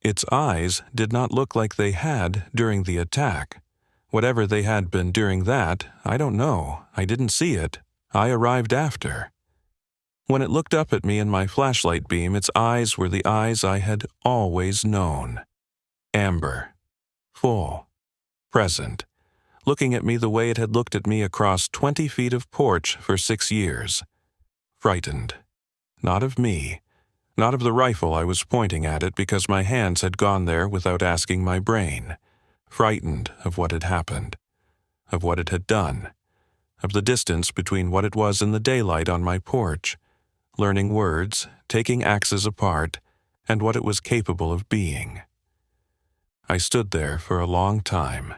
Its eyes did not look like they had during the attack. Whatever they had been during that, I don't know. I didn't see it. I arrived after. When it looked up at me in my flashlight beam, its eyes were the eyes I had always known. Amber. Full. Present. Looking at me the way it had looked at me across 20 feet of porch for 6 years. Frightened. Not of me. Not of the rifle I was pointing at it because my hands had gone there without asking my brain. Frightened of what had happened. Of what it had done. Of the distance between what it was in the daylight on my porch, learning words, taking axes apart, and what it was capable of being. I stood there for a long time.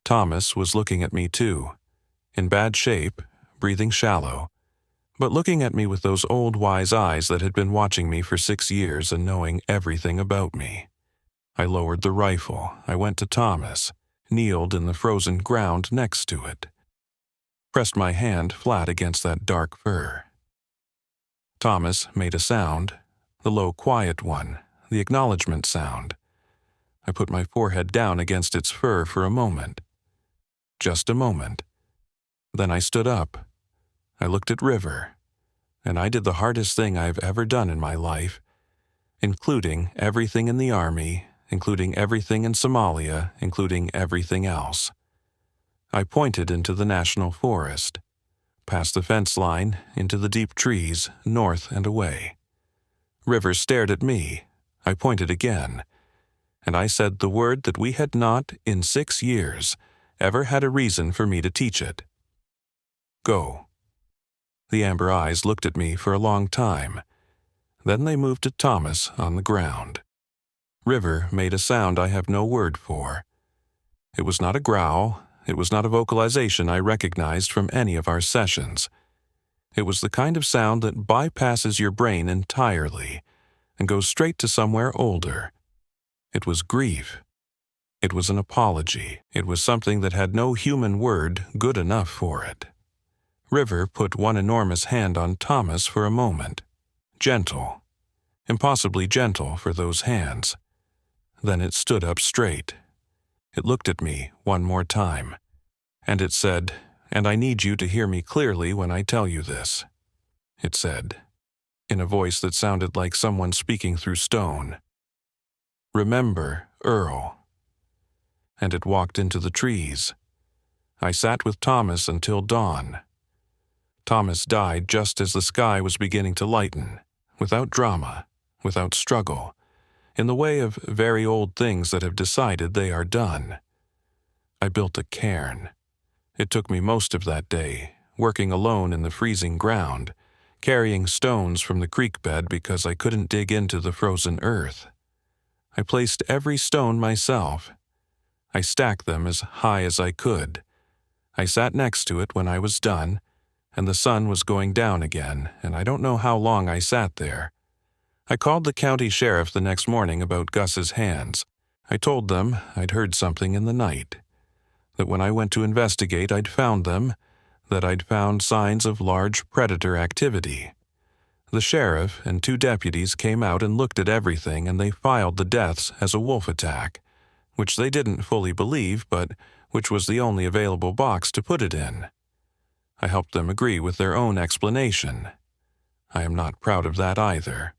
Thomas was looking at me too, in bad shape, breathing shallow, but looking at me with those old wise eyes that had been watching me for 6 years and knowing everything about me. I lowered the rifle. I went to Thomas, kneeled in the frozen ground next to it, pressed my hand flat against that dark fur. Thomas made a sound, the low, quiet one, the acknowledgement sound. I put my forehead down against its fur for a moment. Just a moment. Then I stood up. I looked at River, and I did the hardest thing I've ever done in my life, including everything in the army, including everything in Somalia, including everything else. I pointed into the national forest, past the fence line, into the deep trees, north and away. River stared at me. I pointed again, and I said the word that we had not, in 6 years, ever had a reason for me to teach it. Go. The amber eyes looked at me for a long time. Then they moved to Thomas on the ground. River made a sound I have no word for. It was not a growl. It was not a vocalization I recognized from any of our sessions. It was the kind of sound that bypasses your brain entirely and goes straight to somewhere older. It was grief. It was an apology. It was something that had no human word good enough for it. River put one enormous hand on Thomas for a moment. Gentle. Impossibly gentle for those hands. Then it stood up straight. It looked at me one more time, and it said, and I need you to hear me clearly when I tell you this. It said, in a voice that sounded like someone speaking through stone, "Remember Earl." And it walked into the trees. I sat with Thomas until dawn. Thomas died just as the sky was beginning to lighten, without drama, without struggle, in the way of very old things that have decided they are done. I built a cairn. It took me most of that day, working alone in the freezing ground, carrying stones from the creek bed because I couldn't dig into the frozen earth. I placed every stone myself. I stacked them as high as I could. I sat next to it when I was done, and the sun was going down again, and I don't know how long I sat there. I called the county sheriff the next morning about Gus's hands. I told them I'd heard something in the night, that when I went to investigate I'd found them, that I'd found signs of large predator activity. The sheriff and 2 deputies came out and looked at everything, and they filed the deaths as a wolf attack, which they didn't fully believe, but which was the only available box to put it in. I helped them agree with their own explanation. I am not proud of that either.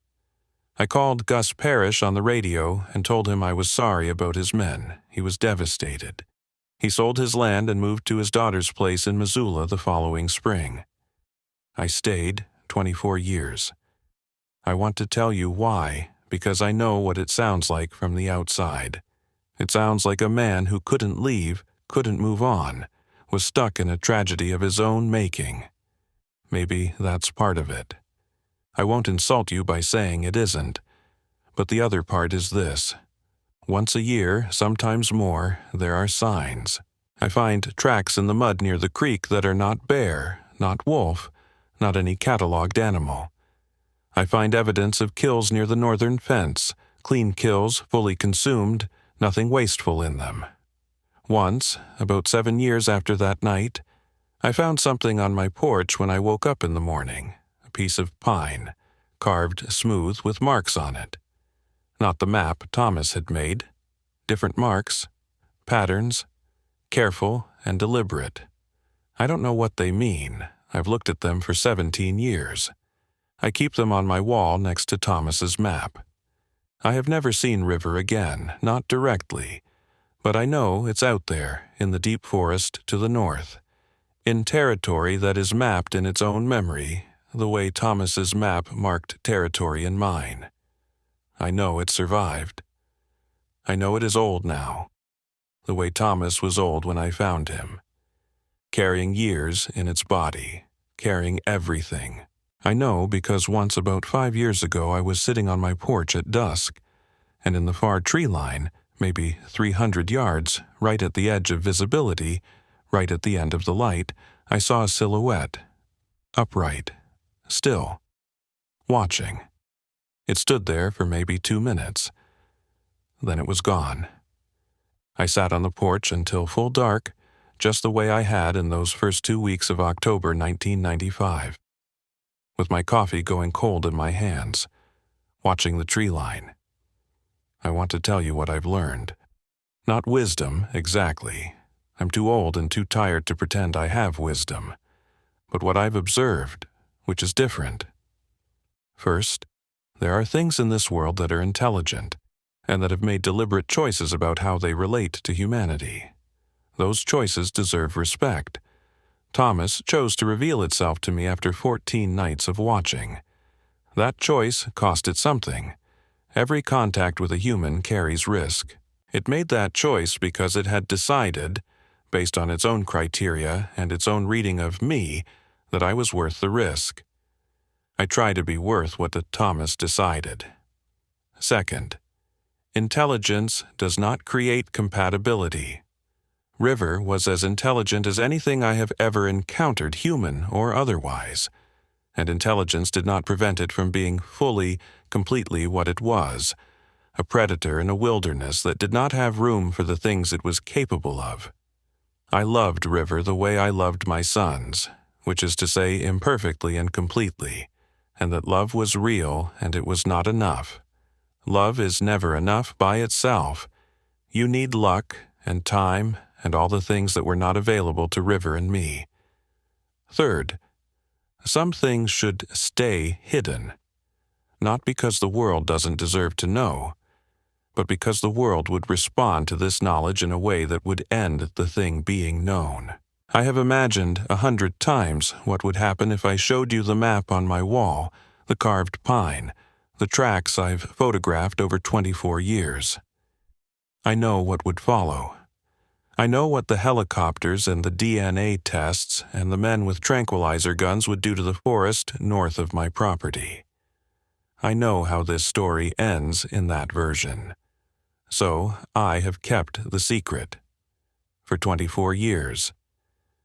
I called Gus Parrish on the radio and told him I was sorry about his men. He was devastated. He sold his land and moved to his daughter's place in Missoula the following spring. I stayed 24 years. I want to tell you why, because I know what it sounds like from the outside. It sounds like a man who couldn't leave, couldn't move on, was stuck in a tragedy of his own making. Maybe that's part of it. I won't insult you by saying it isn't, but the other part is this. Once a year, sometimes more, there are signs. I find tracks in the mud near the creek that are not bear, not wolf, not any catalogued animal. I find evidence of kills near the northern fence, clean kills, fully consumed, nothing wasteful in them. Once, about 7 years after that night, I found something on my porch when I woke up in the morning, a piece of pine, carved smooth with marks on it. Not the map Thomas had made. Different marks, patterns, careful and deliberate. I don't know what they mean. I've looked at them for 17 years. I keep them on my wall next to Thomas's map. I have never seen River again, not directly, but I know it's out there in the deep forest to the north, in territory that is mapped in its own memory, the way Thomas's map marked territory in mine. I know it survived. I know it is old now, the way Thomas was old when I found him, carrying years in its body, carrying everything. I know because once about 5 years ago I was sitting on my porch at dusk, and in the far tree line, maybe 300 yards, right at the edge of visibility, right at the end of the light, I saw a silhouette, upright, still, watching. It stood there for maybe 2 minutes. Then it was gone. I sat on the porch until full dark, just the way I had in those first 2 weeks of October 1995. With my coffee going cold in my hands, watching the tree line. I want to tell you what I've learned. Not wisdom, exactly. I'm too old and too tired to pretend I have wisdom. But what I've observed, which is different. First, there are things in this world that are intelligent, and that have made deliberate choices about how they relate to humanity. Those choices deserve respect. Thomas chose to reveal itself to me after 14 nights of watching. That choice cost it something. Every contact with a human carries risk. It made that choice because it had decided, based on its own criteria and its own reading of me, that I was worth the risk. I try to be worth what the Thomas decided. Second, intelligence does not create compatibility. River was as intelligent as anything I have ever encountered, human or otherwise, and intelligence did not prevent it from being fully, completely what it was, a predator in a wilderness that did not have room for the things it was capable of. I loved River the way I loved my sons, which is to say imperfectly and completely, and that love was real and it was not enough. Love is never enough by itself. You need luck and time and all the things that were not available to River and me. Third, some things should stay hidden, not because the world doesn't deserve to know, but because the world would respond to this knowledge in a way that would end the thing being known. I have imagined 100 times what would happen if I showed you the map on my wall, the carved pine, the tracks I've photographed over 24 years. I know what would follow. I know what the helicopters and the DNA tests and the men with tranquilizer guns would do to the forest north of my property. I know how this story ends in that version. So I have kept the secret for 24 years,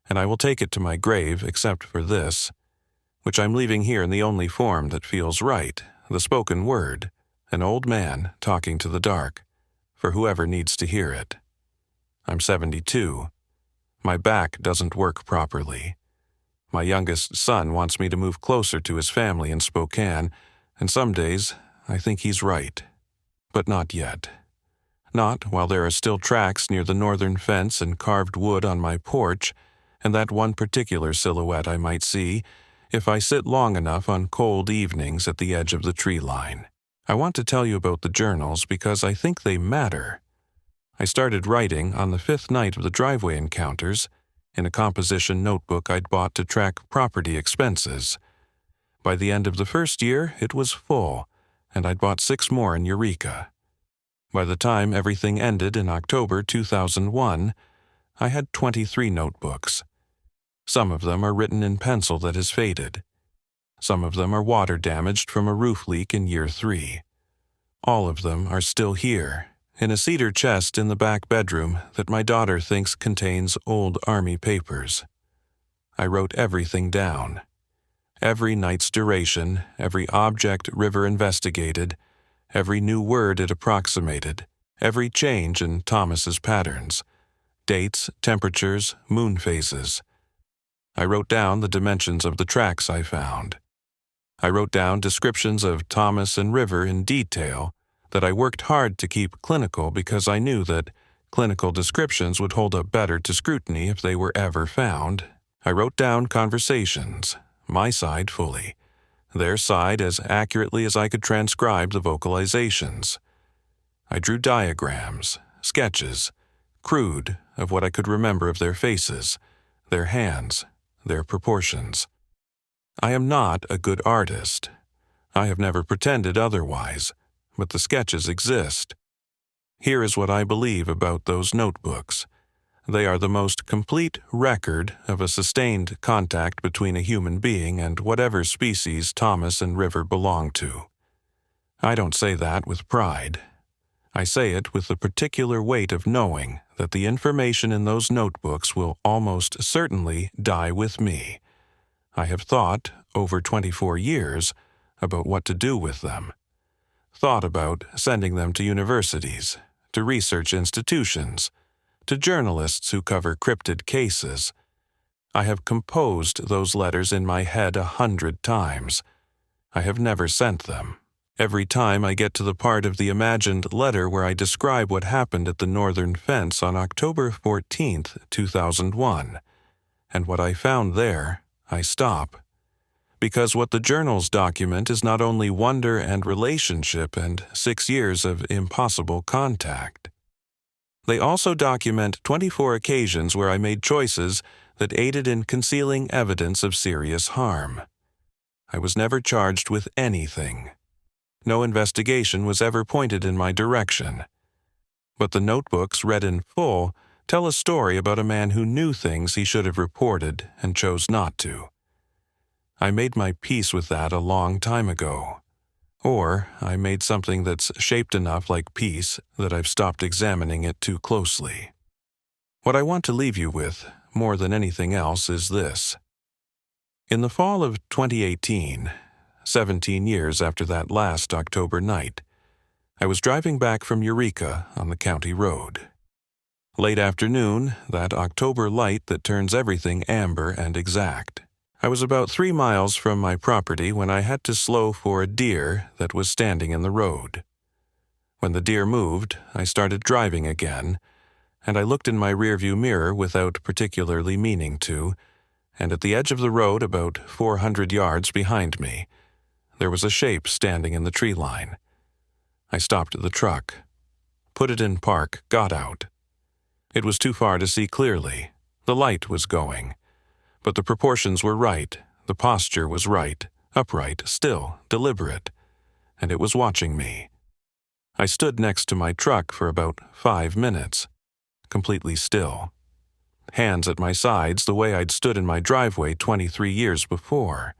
and I will take it to my grave except for this, which I'm leaving here in the only form that feels right, the spoken word, an old man talking to the dark, for whoever needs to hear it. I'm 72. My back doesn't work properly. My youngest son wants me to move closer to his family in Spokane, and some days I think he's right. But not yet. Not while there are still tracks near the northern fence and carved wood on my porch, and that one particular silhouette I might see if I sit long enough on cold evenings at the edge of the tree line. I want to tell you about the journals because I think they matter. I started writing on the 5th night of the driveway encounters in a composition notebook I'd bought to track property expenses. By the end of the first year, it was full, and I'd bought 6 more in Eureka. By the time everything ended in October 2001, I had 23 notebooks. Some of them are written in pencil that has faded. Some of them are water damaged from a roof leak in year 3. All of them are still here, in a cedar chest in the back bedroom that my daughter thinks contains old Army papers. I wrote everything down. Every night's duration, every object River investigated, every new word it approximated, every change in Thomas's patterns, dates, temperatures, moon phases. I wrote down the dimensions of the tracks I found. I wrote down descriptions of Thomas and River in detail that I worked hard to keep clinical because I knew that clinical descriptions would hold up better to scrutiny if they were ever found. I wrote down conversations, my side fully, their side as accurately as I could transcribe the vocalizations. I drew diagrams, sketches, crude, of what I could remember of their faces, their hands, their proportions. I am not a good artist. I have never pretended otherwise, but the sketches exist. Here is what I believe about those notebooks. They are the most complete record of a sustained contact between a human being and whatever species Thomas and River belong to. I don't say that with pride. I say it with the particular weight of knowing that the information in those notebooks will almost certainly die with me. I have thought, over 24 years, about what to do with them. Thought about sending them to universities, to research institutions, to journalists who cover cryptid cases. I have composed those letters in my head 100 times. I have never sent them. Every time I get to the part of the imagined letter where I describe what happened at the northern fence on October 14th, 2001, and what I found there, I stop. Because what the journals document is not only wonder and relationship and 6 years of impossible contact. They also document 24 occasions where I made choices that aided in concealing evidence of serious harm. I was never charged with anything. No investigation was ever pointed in my direction. But the notebooks, read in full, tell a story about a man who knew things he should have reported and chose not to. I made my peace with that a long time ago. Or I made something that's shaped enough like peace that I've stopped examining it too closely. What I want to leave you with, more than anything else, is this. In the fall of 2018, 17 years after that last October night, I was driving back from Eureka on the county road. Late afternoon, that October light that turns everything amber and exact. I was about 3 miles from my property when I had to slow for a deer that was standing in the road. When the deer moved, I started driving again, and I looked in my rearview mirror without particularly meaning to, and at the edge of the road about 400 yards behind me, there was a shape standing in the tree line. I stopped the truck, put it in park, got out. It was too far to see clearly. The light was going. But the proportions were right, the posture was right, upright, still, deliberate, and it was watching me. I stood next to my truck for about 5 minutes, completely still. Hands at my sides the way I'd stood in my driveway 23 years before.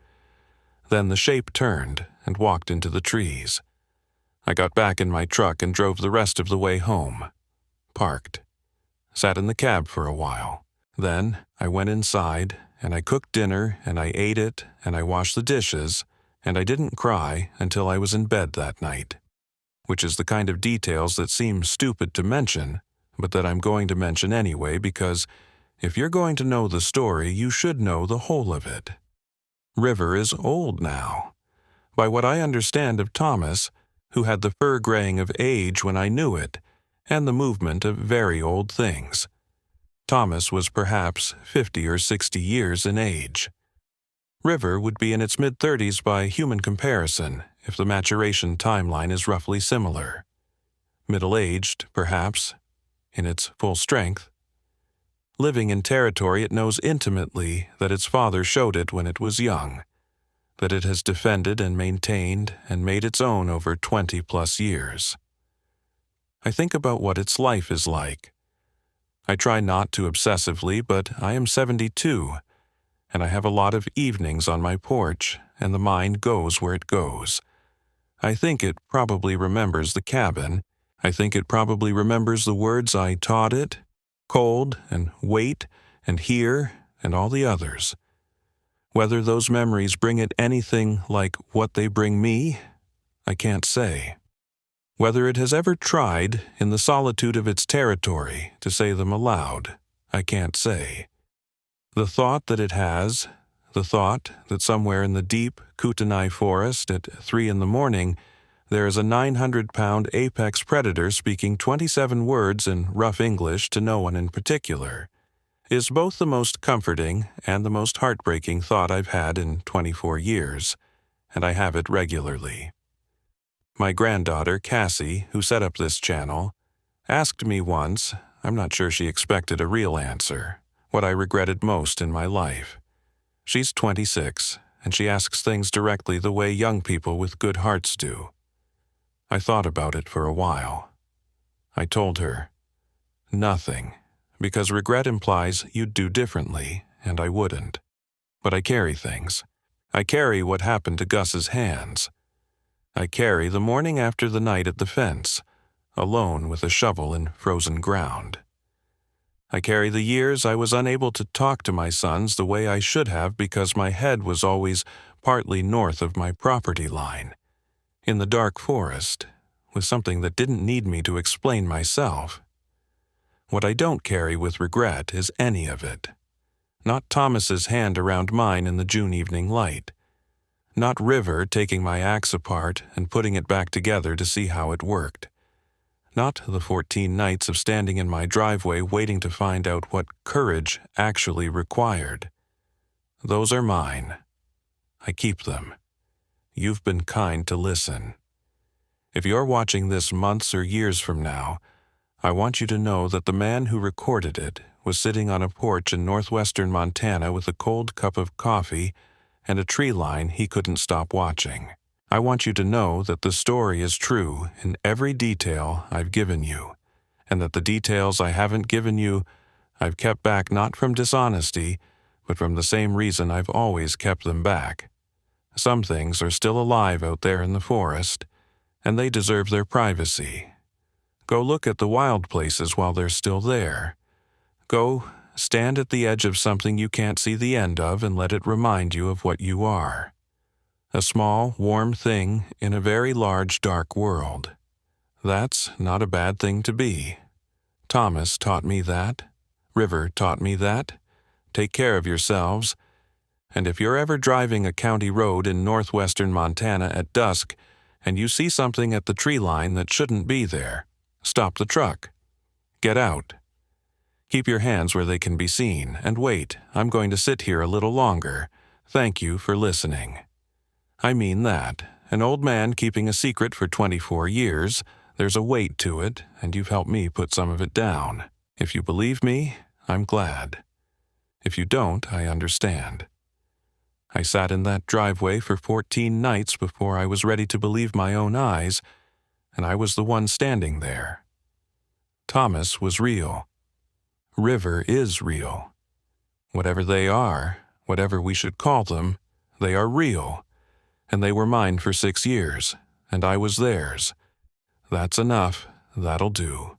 Then the shape turned and walked into the trees. I got back in my truck and drove the rest of the way home. Parked. Sat in the cab for a while. Then I went inside, and I cooked dinner, and I ate it, and I washed the dishes, and I didn't cry until I was in bed that night. Which is the kind of details that seem stupid to mention, but that I'm going to mention anyway because if you're going to know the story, you should know the whole of it. River is old now. By what I understand of Thomas, who had the fur graying of age when I knew it, and the movement of very old things. Thomas was perhaps 50 or 60 years in age. River would be in its mid-30s by human comparison, if the maturation timeline is roughly similar. Middle-aged, perhaps, in its full strength. Living in territory it knows intimately that its father showed it when it was young, that it has defended and maintained and made its own over 20-plus years. I think about what its life is like. I try not to obsessively, but I am 72, and I have a lot of evenings on my porch, and the mind goes where it goes. I think it probably remembers the cabin. I think it probably remembers the words I taught it, cold and wait and here and all the others. Whether those memories bring it anything like what they bring me, I can't say. Whether it has ever tried, in the solitude of its territory, to say them aloud, I can't say. The thought that it has, the thought that somewhere in the deep Kootenai forest at 3 a.m, there is a 900-pound apex predator speaking 27 words in rough English to no one in particular, is both the most comforting and the most heartbreaking thought I've had in 24 years, and I have it regularly. My granddaughter, Cassie, who set up this channel, asked me once, I'm not sure she expected a real answer, what I regretted most in my life. She's 26, and she asks things directly the way young people with good hearts do. I thought about it for a while. I told her, nothing, because regret implies you'd do differently, and I wouldn't. But I carry things. I carry what happened to Gus's hands. I carry the morning after the night at the fence, alone with a shovel in frozen ground. I carry the years I was unable to talk to my sons the way I should have because my head was always partly north of my property line, in the dark forest, with something that didn't need me to explain myself. What I don't carry with regret is any of it. Not Thomas's hand around mine in the June evening light. Not River taking my axe apart and putting it back together to see how it worked. Not the 14 nights of standing in my driveway waiting to find out what courage actually required. Those are mine. I keep them. You've been kind to listen. If you're watching this months or years from now, I want you to know that the man who recorded it was sitting on a porch in northwestern Montana with a cold cup of coffee and a tree line he couldn't stop watching. I want you to know that the story is true in every detail I've given you, and that the details I haven't given you, I've kept back not from dishonesty, but from the same reason I've always kept them back. Some things are still alive out there in the forest, and they deserve their privacy. Go look at the wild places while they're still there. Go stand at the edge of something you can't see the end of and let it remind you of what you are. A small, warm thing in a very large, dark world. That's not a bad thing to be. Thomas taught me that. River taught me that. Take care of yourselves. And if you're ever driving a county road in northwestern Montana at dusk and you see something at the tree line that shouldn't be there, stop the truck. Get out. Keep your hands where they can be seen, and wait, I'm going to sit here a little longer. Thank you for listening. I mean that. An old man keeping a secret for 24 years, there's a weight to it, and you've helped me put some of it down. If you believe me, I'm glad. If you don't, I understand. I sat in that driveway for 14 nights before I was ready to believe my own eyes, and I was the one standing there. Thomas was real. River is real. Whatever they are, whatever we should call them, they are real, and they were mine for 6 years, and I was theirs. That's enough. That'll do.